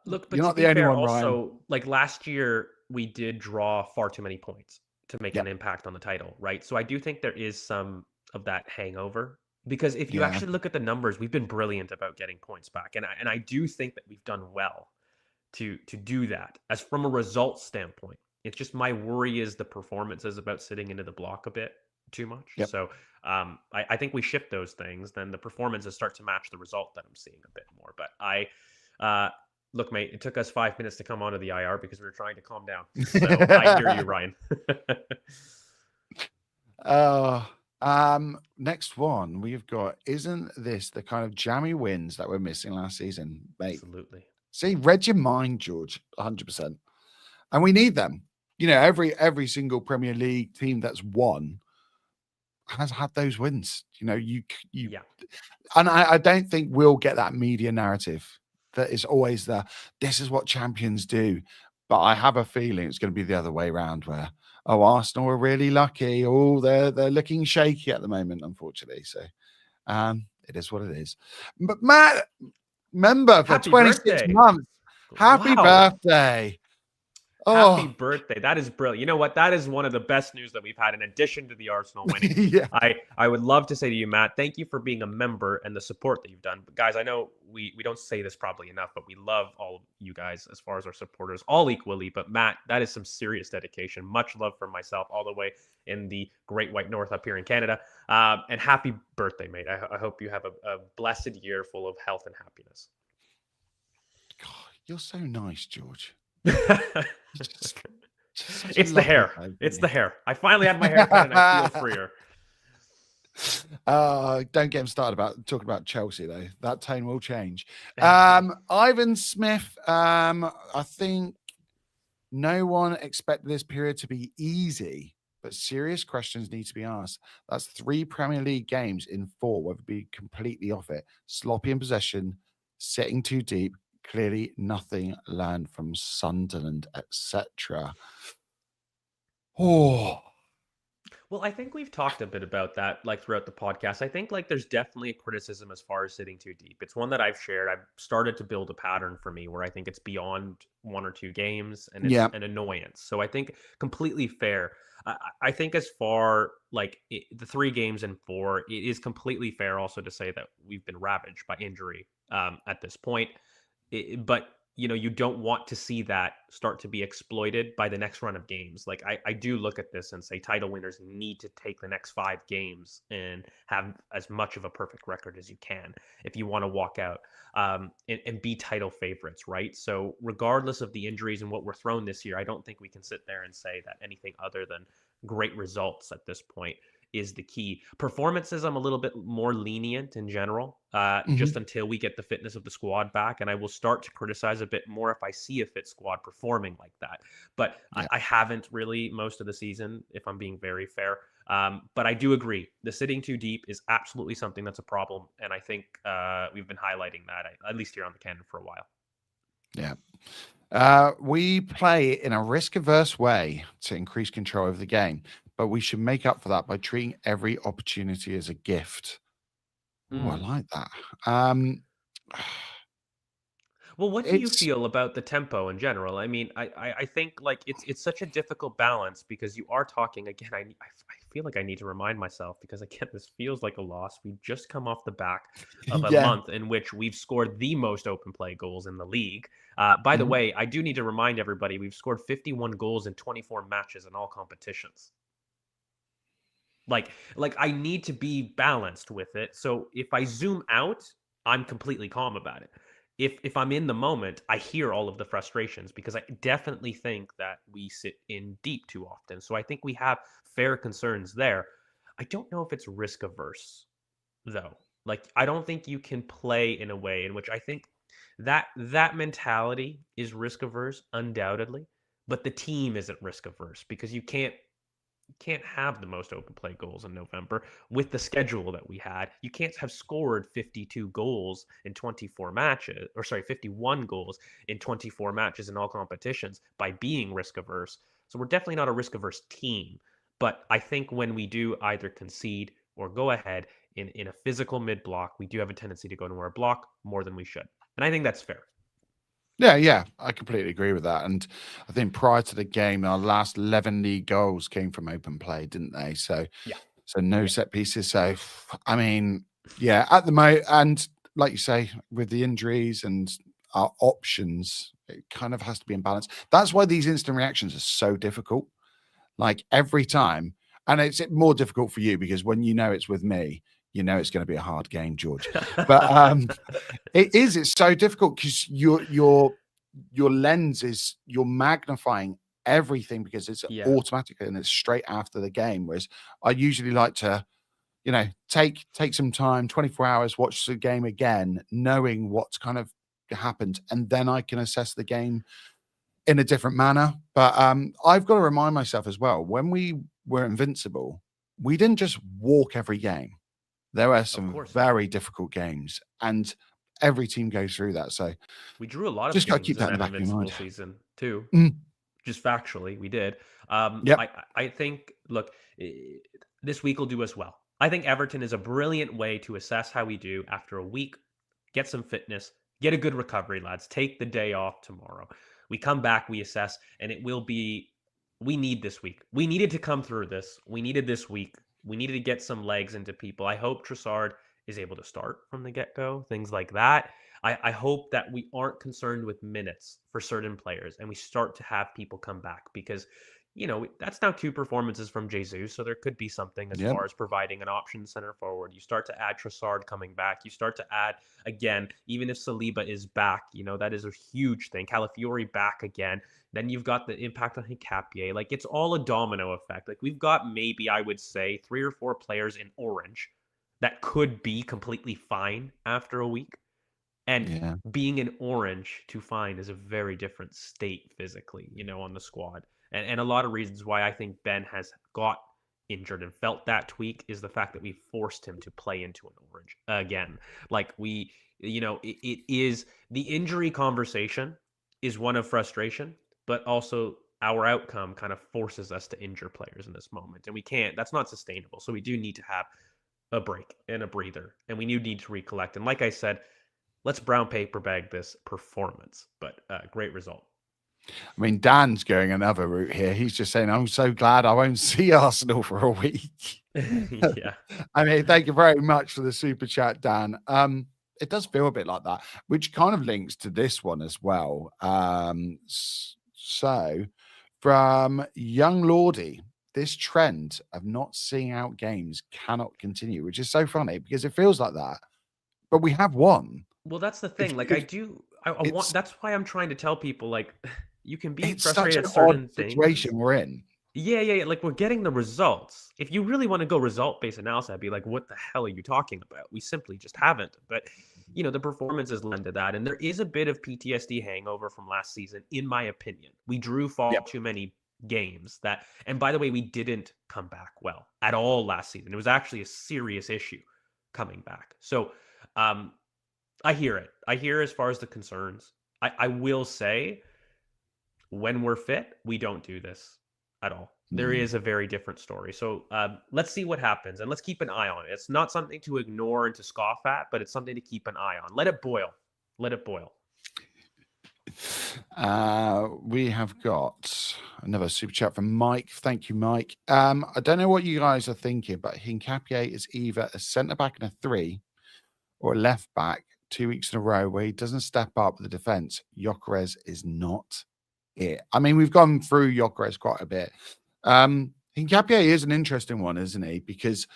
look, but you're to not be the only fair, one, Ryan. also, like last year, we did draw far too many points to make an impact on the title, right? So I do think there is some of that hangover, because if you actually look at the numbers, we've been brilliant about getting points back, and I do think that we've done well to do that. As from a results standpoint, it's just my worry is the performances about sitting into the block a bit too much. So I think we shift those things, then the performances start to match the result that I'm seeing a bit more. But look, mate, it took us 5 minutes to come onto the IR because we were trying to calm down. So I hear you, Ryan. Next one we've got, isn't this the kind of jammy wins that we're missing last season, mate? Absolutely. See, read your mind, George, 100%. And we need them. Every single Premier League team that's won has had those wins. And I don't think we'll get that media narrative that is always this is what champions do. But I have a feeling it's going to be the other way around, where Arsenal are really lucky. They're looking shaky at the moment, unfortunately. So it is what it is. But Matt, member for 26 months. Happy birthday. Happy birthday. That is brilliant. You know what? That is one of the best news that we've had in addition to the Arsenal winning. I would love to say to you, Matt, thank you for being a member and the support that you've done. But guys, I know we don't say this probably enough, but we love all of you guys as far as our supporters, all equally. But Matt, that is some serious dedication. Much love from myself all the way in the Great White North up here in Canada. And happy birthday, mate. I hope you have a blessed year full of health and happiness. God, you're so nice, George. It's the hair. It's the hair. I finally had my hair cut and I feel freer. Don't get him started about talking about Chelsea, though. That tone will change. Ivan Smith, I think no one expected this period to be easy, but serious questions need to be asked. That's 3 Premier League games in 4, whether it be completely off it, sloppy in possession, sitting too deep, clearly nothing learned from Sunderland, etc. Well, I think we've talked a bit about that throughout the podcast. I think there's definitely a criticism as far as sitting too deep. It's one that I've shared. I've started to build a pattern for me where I think it's beyond 1 or 2 games and it's an annoyance. So I think completely fair. I think as far the 3 games in 4, it is completely fair also to say that we've been ravaged by injury at this point. But you don't want to see that start to be exploited by the next run of games. I do look at this and say title winners need to take the next 5 games and have as much of a perfect record as you can if you want to walk out and be title favorites, right? So regardless of the injuries and what we're thrown this year, I don't think we can sit there and say that anything other than great results at this point is the key. Performances, I'm a little bit more lenient in general, just until we get the fitness of the squad back. And I will start to criticize a bit more if I see a fit squad performing like that. But I haven't really most of the season, if I'm being very fair. But I do agree. The sitting too deep is absolutely something that's a problem. And I think we've been highlighting that, at least here on the Cannon, for a while. Yeah. We play in a risk-averse way to increase control of the game, but we should make up for that by treating every opportunity as a gift. Oh, I like that. Well, what do you It's feel about the tempo in general? I mean, I think like it's such a difficult balance because you are talking again. I feel like I need to remind myself because again, this feels like a loss. We just come off the back of a yeah. month in which we've scored the most open play goals in the league. By the Mhm. way, I do need to remind everybody we've scored 51 goals in 24 matches in all competitions. Like I need to be balanced with it. So if I zoom out, I'm completely calm about it. If I'm in the moment, I hear all of the frustrations because I definitely think that we sit in deep too often. So I think we have fair concerns there. I don't know if it's risk averse though. Like I don't think you can play in a way in which I think that mentality is risk averse undoubtedly, but the team isn't risk averse because you can't have the most open play goals in November with the schedule that we had. You can't have scored 52 goals in 24 matches, or sorry, 51 goals in 24 matches in all competitions by being risk averse. So we're definitely not a risk averse team. But I think when we do either concede or go ahead in a physical mid block, we do have a tendency to go into our block more than we should. And I think that's fair. Yeah, I completely agree with that. And I think prior to the game, our last 11 league goals came from open play, didn't they? So Yeah. no Yeah. set pieces. So I mean, yeah, at the moment, and like you say, with the injuries and our options, it kind of has to be in balance. That's why these instant reactions are so difficult. Like every time, and it's more difficult for you because when you know it's with me, you know it's going to be a hard game, George. But it's so difficult because your lens is you're magnifying everything because it's Yeah. automatic and it's straight after the game. Whereas I usually like to, take some time, 24 hours, watch the game again, knowing what's kind of happened, and then I can assess the game in a different manner. But I've got to remind myself as well, when we were invincible, we didn't just walk every game. There were Of some course not. very difficult games, and every team goes through that. So We drew a lot of just got to games keep in that in the that back of your invincible mind. season too. Mm, Just factually, we did. yep. I think, look, this week will do us well. I think Everton is a brilliant way to assess how we do after a week, get some fitness, get a good recovery, lads. Take the day off tomorrow. We come back, we assess, and it will be, we need this week. We needed to come through this. We needed this week. We needed to get some legs into people. I hope Trossard is able to start from the get go, things like that. I hope that we aren't concerned with minutes for certain players and we start to have people come back because, that's now two performances from Jesus. So there could be something as Yep. far as providing an option center forward. You start to add Trossard coming back. You start to add, again, even if Saliba is back, that is a huge thing. Calafiori back again. Then you've got the impact on Hincapié. Like it's all a domino effect. Like we've got maybe, I would say, 3 or 4 players in orange that could be completely fine after a week. And Yeah. being an orange to find is a very different state physically, on the squad. And a lot of reasons why I think Ben has got injured and felt that tweak is the fact that we forced him to play into an orange again. Like it is the injury conversation is one of frustration, but also our outcome kind of forces us to injure players in this moment. And we can't, that's not sustainable. So we do need to have a break and a breather. And we need to recollect. And like I said, let's brown paper bag this performance, but great result. I mean, Dan's going another route here. He's just saying, I'm so glad I won't see Arsenal for a week. Yeah. I mean, thank you very much for the super chat, Dan. It does feel a bit like that, which kind of links to this one as well. So from Young Lordy, this trend of not seeing out games cannot continue, which is so funny because it feels like that, but we have won. Well, that's the If, thing. Like if I want, it's that's why I'm trying to tell people, like, you can be it's such frustrated an at odd certain things. situation we're in. Yeah. Like we're getting the results. If you really want to go result-based analysis, I'd be like, what the hell are you talking about? We simply just haven't. But the performances lend to that. And there is a bit of PTSD hangover from last season, in my opinion. We drew far Yep. too many games that, and by the way, we didn't come back well at all last season. It was actually a serious issue coming back. So I hear it. I hear as far as the concerns. I will say, when we're fit, we don't do this at all. There is a very different story. So let's see what happens, and let's keep an eye on it. It's not something to ignore and to scoff at, but it's something to keep an eye on. Let it boil. Let it boil. We have got another super chat from Mike. Thank you, Mike. I don't know what you guys are thinking, but Hincapié is either a centre back and a 3 or a left back 2 weeks in a row where he doesn't step up with the defense. Gyökeres is not it. I mean, we've gone through Gyökeres quite a bit. Hincapié is an interesting one, isn't he? Because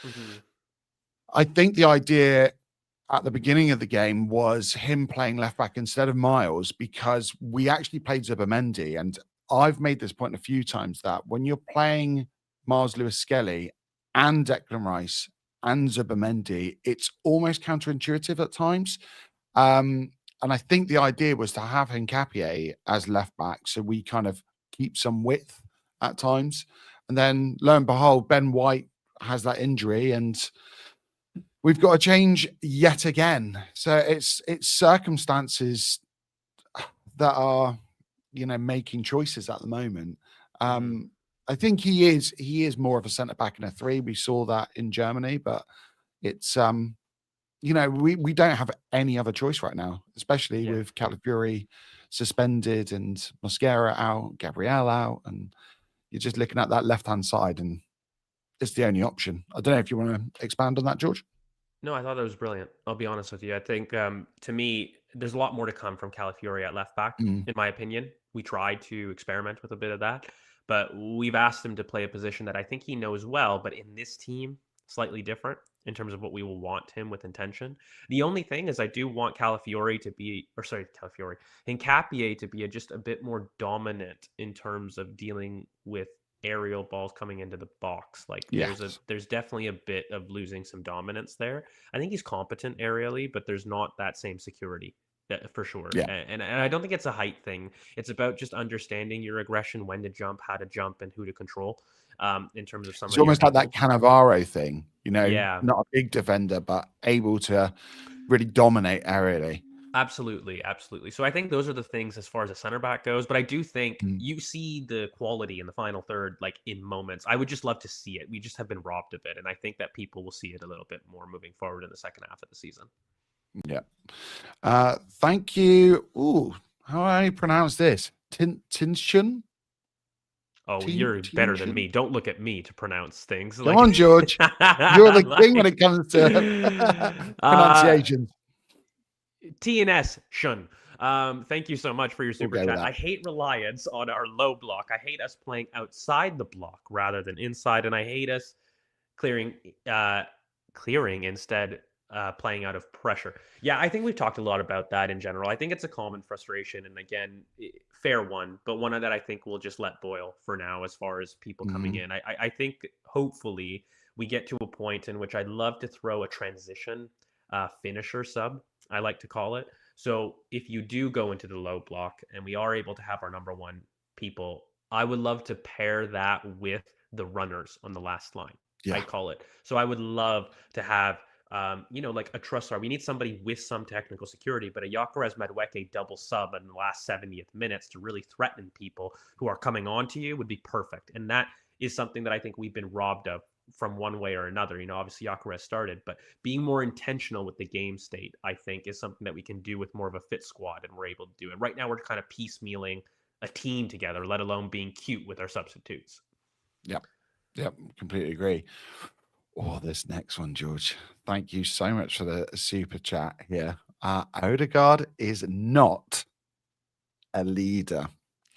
I think the idea at the beginning of the game was him playing left back instead of Miles, because we actually played Zubimendi. And I've made this point a few times that when you're playing Miles Lewis-Skelly and Declan Rice and Zubimendi, it's almost counterintuitive at times. And I think the idea was to have Hincapié as left back, so we kind of keep some width at times. And then lo and behold, Ben White has that injury, and we've got to change yet again. So it's circumstances that are, making choices at the moment. I think he is more of a centre back in a 3. We saw that in Germany, but it's we don't have any other choice right now, especially with Calafiori suspended and Mosquera out, Gabriel out, and you're just looking at that left-hand side, and it's the only option. I don't know if you want to expand on that, George. No, I thought that was brilliant. I'll be honest with you. I think, to me, there's a lot more to come from Calafiori at left back, in my opinion. We tried to experiment with a bit of that, but we've asked him to play a position that I think he knows well, but in this team, slightly different in terms of what we will want him with intention. The only thing is I do want Hincapié to be just a bit more dominant in terms of dealing with aerial balls coming into the box. Like there's definitely a bit of losing some dominance there. I think he's competent aerially, but there's not that same security for sure. And I don't think it's a height thing. It's about just understanding your aggression, when to jump, how to jump, and who to control. In terms of some, it's almost like that Cannavaro thing, not a big defender, but able to really dominate aerially. Absolutely. So I think those are the things as far as a center back goes. But I do think you see the quality in the final third, like in moments. I would just love to see it. We just have been robbed of it, and I think that people will see it a little bit more moving forward in the second half of the season. Yeah. Thank you. Ooh, how do I pronounce this? Tinshun? Oh, you're better than me. Don't look at me to pronounce things. Come on, George. You're the king when it comes to pronunciation. TNS Shun. Thank you so much for your super chat. I hate reliance on our low block. I hate us playing outside the block rather than inside, and I hate us clearing instead, playing out of pressure. Yeah, I think we've talked a lot about that in general. I think it's a common frustration, and again, fair one, but one that I think we'll just let boil for now as far as people coming in. I think hopefully we get to a point in which I'd love to throw a transition finisher sub, I like to call it. So if you do go into the low block and we are able to have our number one people, I would love to pair that with the runners on the last line. I call it. So I would love to have like a Trussard. We need somebody with some technical security, but a Gyökeres Madueke double sub in the last 70th minutes to really threaten people who are coming on to you would be perfect. And that is something that I think we've been robbed of from one way or another. Obviously Gyökeres started, but being more intentional with the game state, I think, is something that we can do with more of a fit squad, and we're able to do it. Right now, we're kind of piecemealing a team together, let alone being cute with our substitutes. Yep, completely agree. Oh, this next one, George. Thank you so much for the super chat here. Odegaard is not a leader.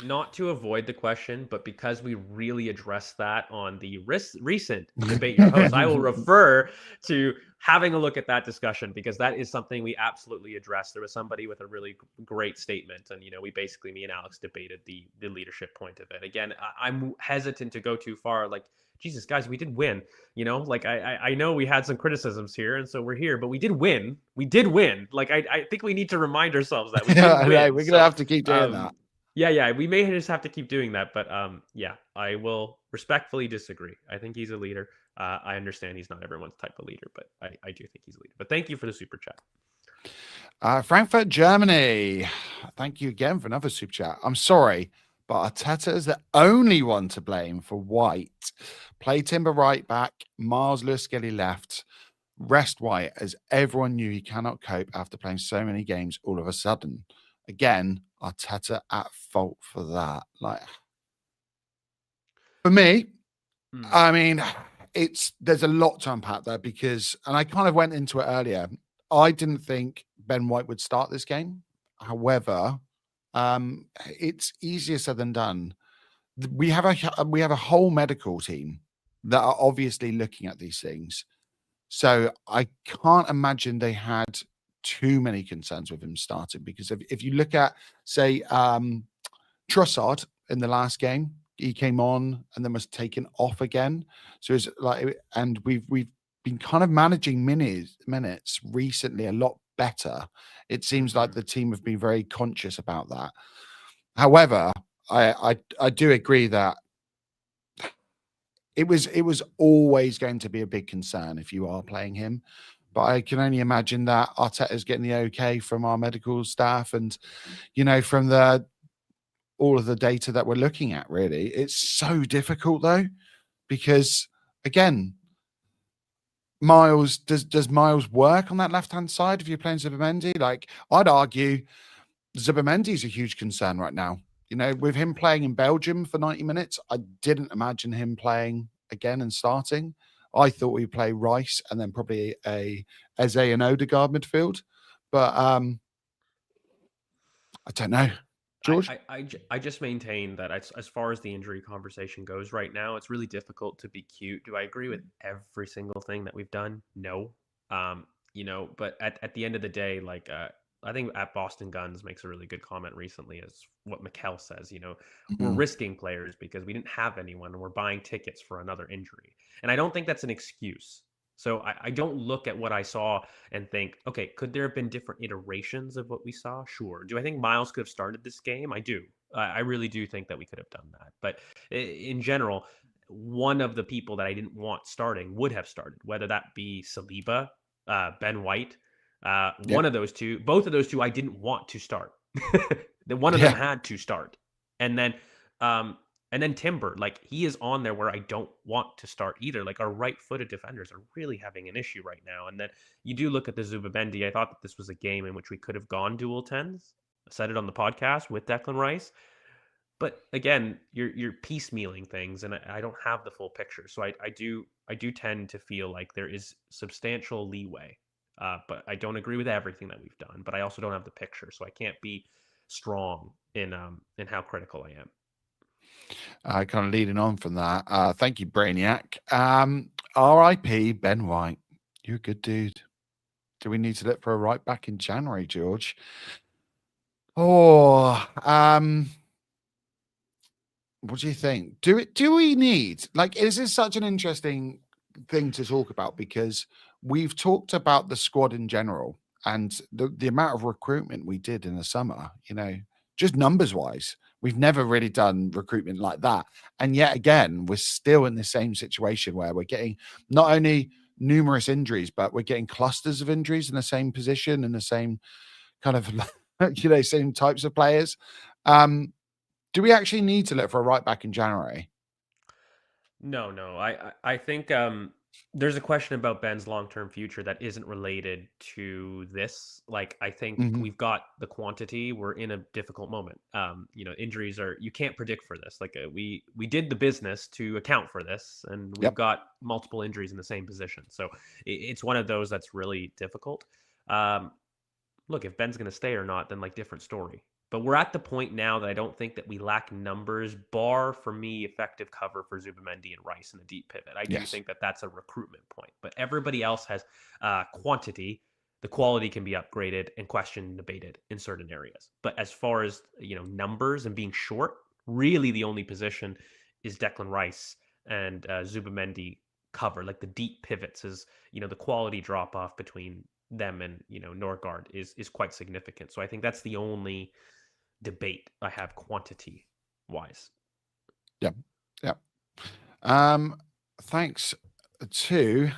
Not to avoid the question, but because we really addressed that on the recent Debate Your Host, I will refer to having a look at that discussion, because that is something we absolutely addressed. There was somebody with a really great statement, and we basically, me and Alex, debated the leadership point of it. Again, I'm hesitant to go too far. Like, Jesus, guys, we did win. I know we had some criticisms here, and so we're here, but we did win. We did win. Like, I think we need to remind ourselves that we did win. We're gonna have to keep doing that. Yeah, we may just have to keep doing that, but yeah, I will respectfully disagree. I think he's a leader. I understand he's not everyone's type of leader, but I do think he's a leader. But thank you for the super chat. Frankfurt, Germany. Thank you again for another super chat. I'm sorry, but Arteta is the only one to blame for White. Play Timber right back, Miles Lewis Skelly left. Rest White, as everyone knew he cannot cope after playing so many games all of a sudden. Again, Arteta at fault for that. Like, for me, I mean, there's a lot to unpack there because, and I kind of went into it earlier. I didn't think Ben White would start this game. However, it's easier said than done. We have a whole medical team that are obviously looking at these things. So I can't imagine they had too many concerns with him starting, because if you look at, say, Trossard in the last game, he came on and then was taken off again. So it's like, and we've been kind of managing minutes recently a lot better. It seems like the team have been very conscious about that. However, I do agree that it was always going to be a big concern if you are playing him. But I can only imagine that Arteta is getting the okay from our medical staff and, from all of the data that we're looking at, really. It's so difficult, though, because, again, Miles, does Miles work on that left-hand side if you're playing Zubimendi? Like, I'd argue Zubimendi is a huge concern right now. With him playing in Belgium for 90 minutes, I didn't imagine him playing again and starting. I thought we'd play Rice and then probably a Eze and Odegaard midfield. But I don't know. George? I just maintain that as far as the injury conversation goes right now, it's really difficult to be cute. Do I agree with every single thing that we've done? No. But at the end of the day, like I think at Boston Guns makes a really good comment recently, as what Mikel says, we're risking players because we didn't have anyone and we're buying tickets for another injury. And I don't think that's an excuse. So I don't look at what I saw and think, okay, could there have been different iterations of what we saw? Sure. Do I think Miles could have started this game? I do. I really do think that we could have done that. But in general, one of the people that I didn't want starting would have started, whether that be Saliba, Ben White, one of those two. Both of those two I didn't want to start. One of them had to start. And then Timber, like, he is on there where I don't want to start either. Like, our right-footed defenders are really having an issue right now. And then you do look at the Zubimendi. I thought that this was a game in which we could have gone dual 10s. I said it on the podcast with Declan Rice. But again, you're piecemealing things, and I don't have the full picture. So I do tend to feel like there is substantial leeway. But I don't agree with everything that we've done. But I also don't have the picture, so I can't be strong in how critical I am. Kind of leading on from that. Thank you, Brainiac. R.I.P. Ben White. You're a good dude. Do we need to look for a right back in January, George? What do you think? Do we need, like, is this such an interesting thing to talk about? Because we've talked about the squad in general and the amount of recruitment we did in the summer, just numbers wise. We've never really done recruitment like that. And yet again, we're still in the same situation where we're getting not only numerous injuries, but we're getting clusters of injuries in the same position and the same kind of, same types of players. Do we actually need to look for a right back in January? No. I think there's a question about Ben's long-term future that isn't related to this. Like, I think we've got the quantity. We're in a difficult moment. Injuries you can't predict for this. Like, we did the business to account for this, and we've got multiple injuries in the same position. So it's one of those that's really difficult. Look, if Ben's going to stay or not, then, like, different story. But we're at the point now that I don't think that we lack numbers, bar, for me, effective cover for Zubimendi and Rice in a deep pivot. I do think that that's a recruitment point. But everybody else has quantity. The quality can be upgraded and questioned and debated in certain areas. But as far as, numbers and being short, really the only position is Declan Rice and Zubimendi cover. Like, the deep pivots is, the quality drop-off between them and Norgard is quite significant. So I think that's the only debate I have quantity wise. Yeah. Thanks to,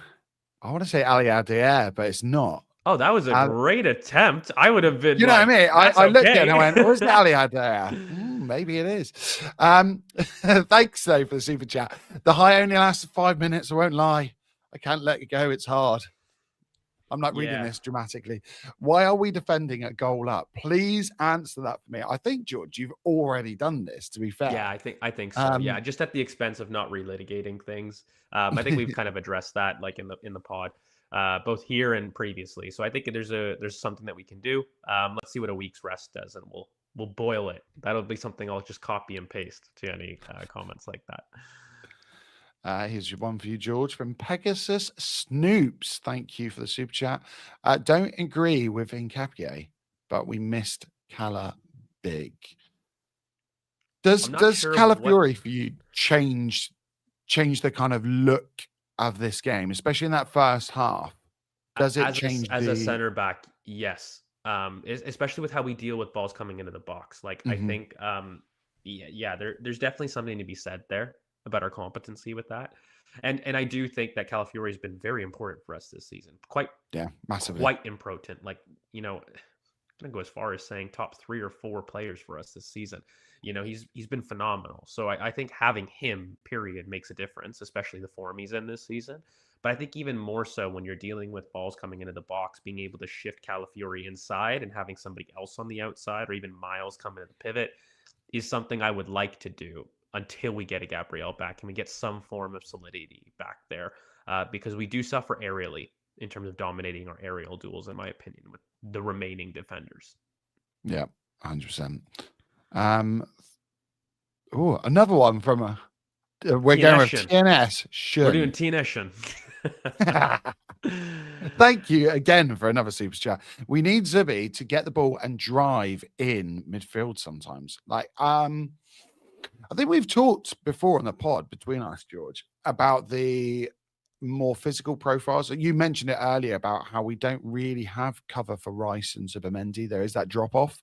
I want to say Ali Adair, but it's not. Oh, that was a great attempt. I would have been You know like, what I mean? that's I looked at it okay. and I went, oh, is it Ali Adair? Maybe it is. Thanks, though, for the super chat. The high only lasted 5 minutes. I won't lie. I can't let it go. It's hard. I'm not reading this dramatically. Why are we defending a goal up? Please answer that for me. I think, George, you've already done this, to be fair. Yeah, I think so. Yeah, just at the expense of not relitigating things. I think we've kind of addressed that like in the pod, both here and previously. So I think there's something that we can do. Let's see what a week's rest does, and we'll boil it. That'll be something I'll just copy and paste to any comments like that. Here's your one for you, George, from Pegasus Snoops. Thank you for the super chat. Don't agree with Nkapie, but we missed Cala big. Does Sure Calafiori for you change the kind of look of this game, especially in that first half? Does it change as a center back? Yes, especially with how we deal with balls coming into the box. Like I think, there's definitely something to be said there about our competency with that. And I do think that Calafiori has been very important for us this season. Massively. Quite important. Like, I'm gonna go as far as saying top 3 or 4 players for us this season. He's been phenomenal. So I think having him, period, makes a difference, especially the form he's in this season. But I think even more so when you're dealing with balls coming into the box, being able to shift Calafiori inside and having somebody else on the outside, or even Miles coming to the pivot, is something I would like to do until we get a Gabriel back and we get some form of solidity back there, because we do suffer aerially in terms of dominating our aerial duels, in my opinion, with the remaining defenders. Yeah, 100%. Another one from we're going with TNS. We're doing TNS. Thank you again for another super chat. We need Zubi to get the ball and drive in midfield sometimes. I think we've talked before on the pod between us, George, about the more physical profiles. You mentioned it earlier about how we don't really have cover for Rice and Zubimendi. There is that drop off.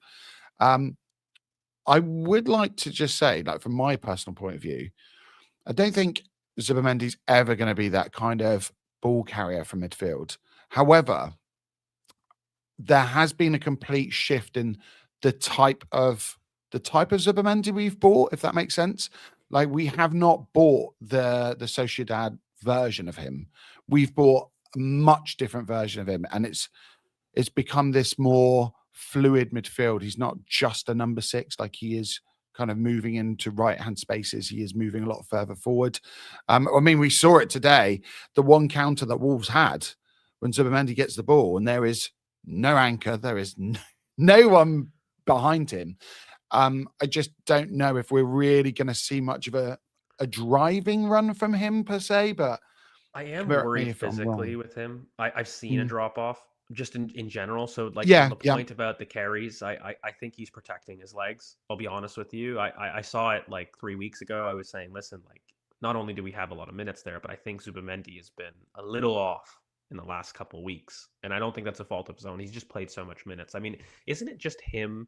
I would like to just say, from my personal point of view, I don't think Zubimendi's ever going to be that kind of ball carrier from midfield. However, there has been a complete shift in the type of Zubimendi we've bought, if that makes sense. Like, we have not bought the Sociedad version of him. We've bought a much different version of him, and it's become this more fluid midfield. He's not just a number 6, like he is kind of moving into right-hand spaces. He is moving a lot further forward. We saw it today. The one counter that Wolves had when Zubimendi gets the ball, and there is no anchor, there is no one behind him. I just don't know if we're really going to see much of a driving run from him per se, but I am worried physically with him. I've seen a drop off just in general. So on the point about the carries, I think he's protecting his legs. I'll be honest with you. I saw it 3 weeks ago. I was saying, listen, not only do we have a lot of minutes there, but I think Zubimendi has been a little off in the last couple of weeks. And I don't think that's a fault of his own. He's just played so much minutes. I mean, isn't it just him,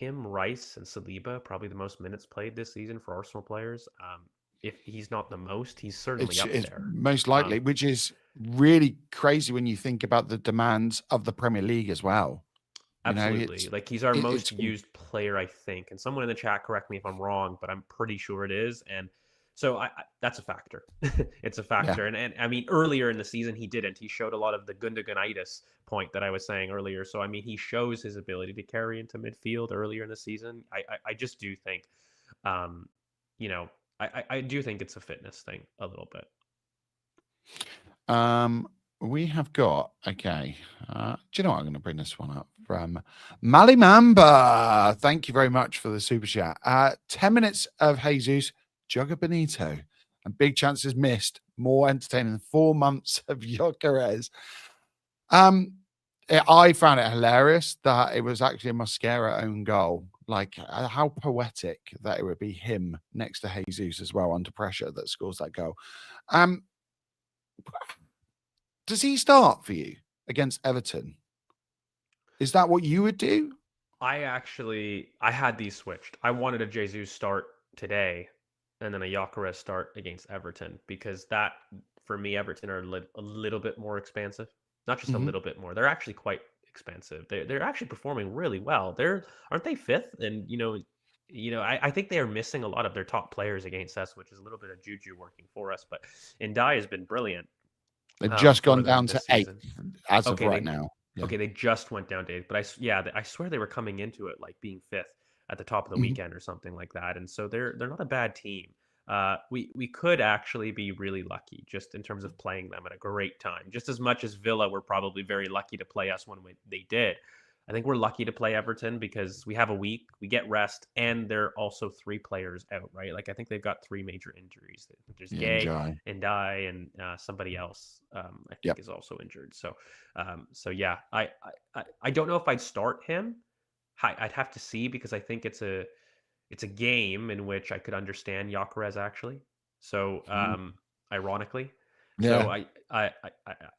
Rice, and Saliba probably the most minutes played this season for Arsenal players? If he's not the most, he's certainly up there. Most likely, which is really crazy when you think about the demands of the Premier League as well. Absolutely. He's our most used player, I think. And someone in the chat, correct me if I'm wrong, but I'm pretty sure it is. And so that's a factor. It's a factor. Yeah. And I mean, earlier in the season, he didn't. He showed a lot of the Gundoganitis point that I was saying earlier. So, I mean, he shows his ability to carry into midfield earlier in the season. I just do think, I do think it's a fitness thing a little bit. We have got, okay. Do you know what? I'm going to bring this one up from Malimamba. Thank you very much for the super chat. 10 minutes of Jesus, Jugger Benito, and big chances missed. More entertaining than 4 months of Gyökeres. I found it hilarious that it was actually a Mosquera own goal. How poetic that it would be him next to Jesus as well under pressure that scores that goal. Does he start for you against Everton? Is that what you would do? I had these switched. I wanted a Jesus start today and then a Gyökeres start against Everton because that, for me, Everton are a little bit more expansive. Not just a Mhm. little bit more. They're actually quite expensive. They're actually performing really well. Aren't they fifth? And I think they are missing a lot of their top players against us, which is a little bit of juju working for us. But Ndai has been brilliant They've just for gone them down to this eighth season. as of Okay, right now. Yeah. okay, they just went down to eighth, but I swear they were coming into it like being fifth at the top of the Mhm. weekend or something like that, and so they're not a bad team. We could actually be really lucky just in terms of playing them at a great time, just as much as Villa were probably very lucky to play us when they did. I think we're lucky to play Everton because we have a week, we get rest, and they're also three players out, right? Like I think they've got three major injuries. There's Yeah, Gay, enjoy. Ndai, and somebody else I think Yep. is also injured. So yeah, I don't know if I'd start him. I'd have to see because I think it's a game in which I could understand Gyökeres actually. So Mhm. ironically, so Yeah.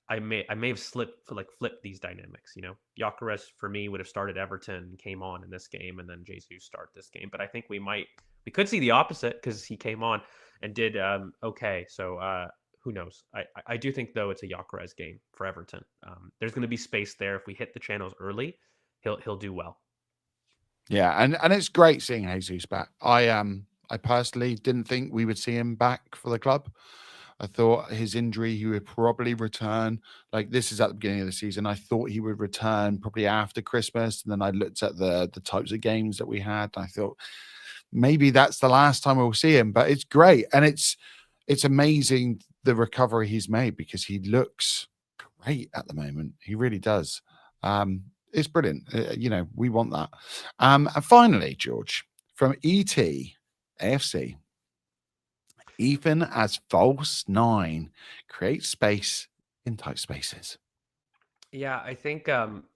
I may have flipped these dynamics. Gyökeres for me would have started Everton, came on in this game, and then Jesus start this game. But I think we could see the opposite because he came on and did okay. So who knows? I do think though it's a Gyökeres game for Everton. There's going to be space there if we hit the channels early. He'll do well. Yeah, and it's great seeing Jesus back. I personally didn't think we would see him back for the club. I thought his injury he would probably return. Like this is at the beginning of the season. I thought he would return probably after Christmas. And then I looked at the types of games that we had. And I thought maybe that's the last time we'll see him. But it's great. And it's amazing the recovery he's made because he looks great at the moment. He really does. It's brilliant. We want that. And finally, George, from ET AFC, Ethan as false nine creates space in tight spaces. Yeah, I think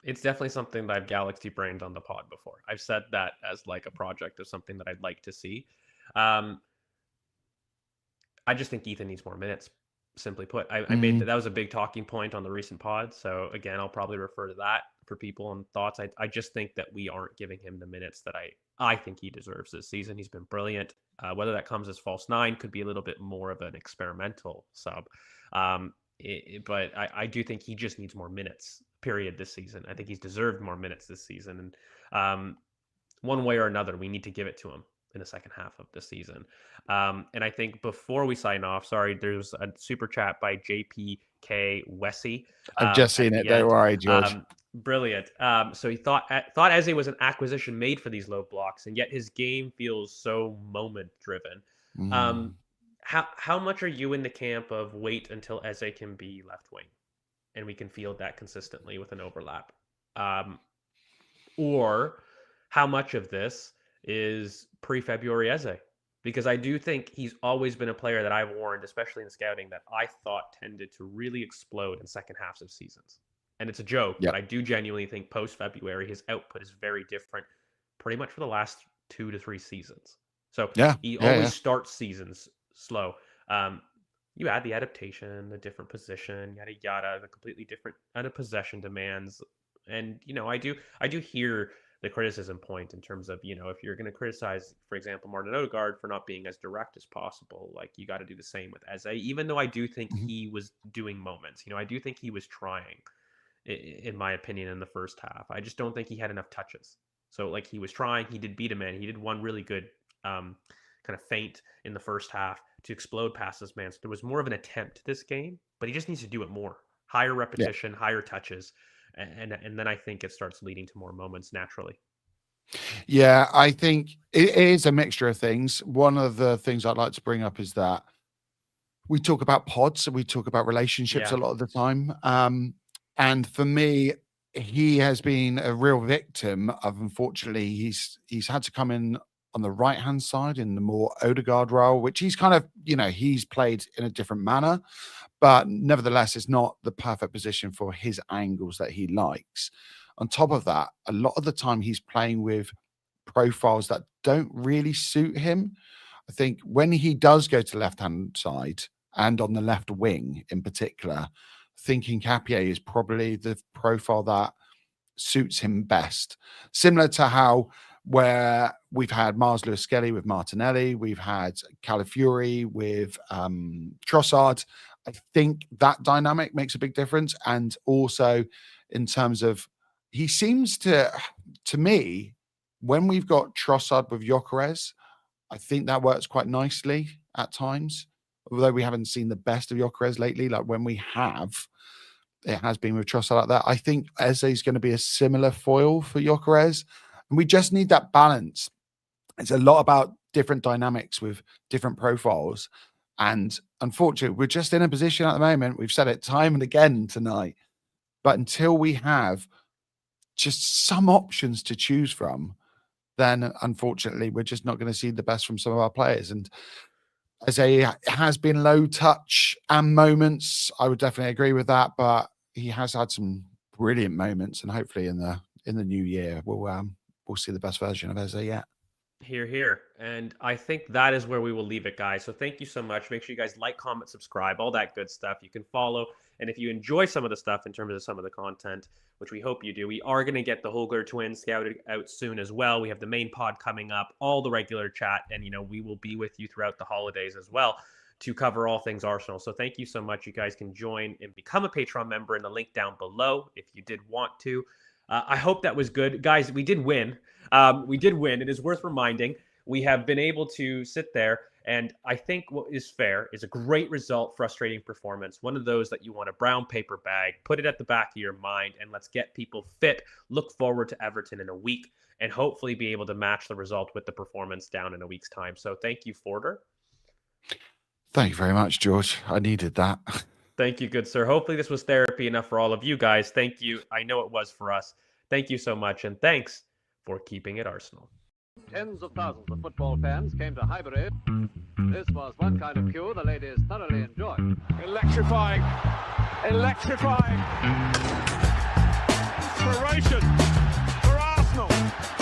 it's definitely something that I've galaxy brained on the pod before. I've said that as like a project of something that I'd like to see. Um, I just think Ethan needs more minutes. Simply put, I made Mm, that was a big talking point on the recent pod. So again, I'll probably refer to that for people and thoughts. I just think that we aren't giving him the minutes that I think he deserves this season. He's been brilliant. Whether that comes as false nine could be a little bit more of an experimental sub. But I do think he just needs more minutes. Period. This season, I think he's deserved more minutes this season, and one way or another, we need to give it to him in the second half of the season. And I think before we sign off, sorry, there's a super chat by JPK Wessy I've just at seen it. the Don't end. worry, George. Brilliant. So he thought Eze was an acquisition made for these low blocks, and yet his game feels so moment driven. Mm. Um, how much are you in the camp of wait until Eze can be left wing, and we can field that consistently with an overlap? Or how much of this is pre-February Eze? Because I do think he's always been a player that I've warned, especially in scouting, that I thought tended to really explode in second halves of seasons. And it's a joke, but Yep. I do genuinely think post-February his output is very different, pretty much for the last 2 to 3 seasons. So Yeah. he Yeah. always Yeah. starts seasons slow. You add the adaptation, the different position, yada yada, the completely different out of possession demands, and I do hear the criticism point in terms of if you're going to criticize, for example, Martin Odegaard for not being as direct as possible, like you got to do the same with Eze. Even though I do think Mhm. he was doing moments, I do think he was trying, in my opinion, in the first half. I just don't think he had enough touches. So like he was trying, he did beat a man, he did one really good kind of feint in the first half to explode past this man. So there was more of an attempt this game, but he just needs to do it more. Higher Yeah. repetition, higher touches, and then I think it starts leading to more moments naturally. Yeah. I think it is a mixture of things. One of the things I'd like to bring up is that we talk about pods and we talk about relationships a Yeah. lot of the time. And for me, he has been a real victim of, unfortunately, he's had to come in on the right hand side in the more Odegaard role, which he's kind of, he's played in a different manner, but nevertheless, it's not the perfect position for his angles that he likes. On top of that, a lot of the time he's playing with profiles that don't really suit him. I think when he does go to left hand side and on the left wing in particular, thinking Capier is probably the profile that suits him best. Similar to how where we've had Mars Lewis Skelly with Martinelli, we've had Calafiori with Trossard. I think that dynamic makes a big difference. And also in terms of, he seems to me, when we've got Trossard with Gyökeres, I think that works quite nicely at times. Although we haven't seen the best of Gyökeres lately, like when we have, it has been with Trossard like that. I think Eze is going to be a similar foil for Gyökeres, and we just need that balance. It's a lot about different dynamics with different profiles, and unfortunately, we're just in a position at the moment. We've said it time and again tonight, but until we have just some options to choose from, then unfortunately, we're just not going to see the best from some of our players. And as has been low touch and moments, I would definitely agree with that. But he has had some brilliant moments, and hopefully in the new year, we'll see the best version of Eze yet. Here, here. And I think that is where we will leave it, guys. So thank you so much. Make sure you guys like, comment, subscribe, all that good stuff. You can follow. And if you enjoy some of the stuff in terms of some of the content, which we hope you do, we are going to get the Holger twins scouted out soon as well. We have the main pod coming up, all the regular chat, and, we will be with you throughout the holidays as well to cover all things Arsenal. So thank you so much. You guys can join and become a Patreon member in the link down below if you did want to. I hope that was good. Guys, we did win. We did win. It is worth reminding. We have been able to sit there, and I think what is fair is a great result, frustrating performance. One of those that you want a brown paper bag, put it at the back of your mind, and let's get people fit. Look forward to Everton in a week, and hopefully be able to match the result with the performance down in a week's time. So thank you, Forder. Thank you very much, George. I needed that. Thank you, good sir. Hopefully this was therapy enough for all of you guys. Thank you. I know it was for us. Thank you so much, and thanks for keeping it Arsenal. Tens of thousands of football fans came to Highbury. This was one kind of queue the ladies thoroughly enjoyed. Electrifying. Electrifying. Inspiration for Arsenal.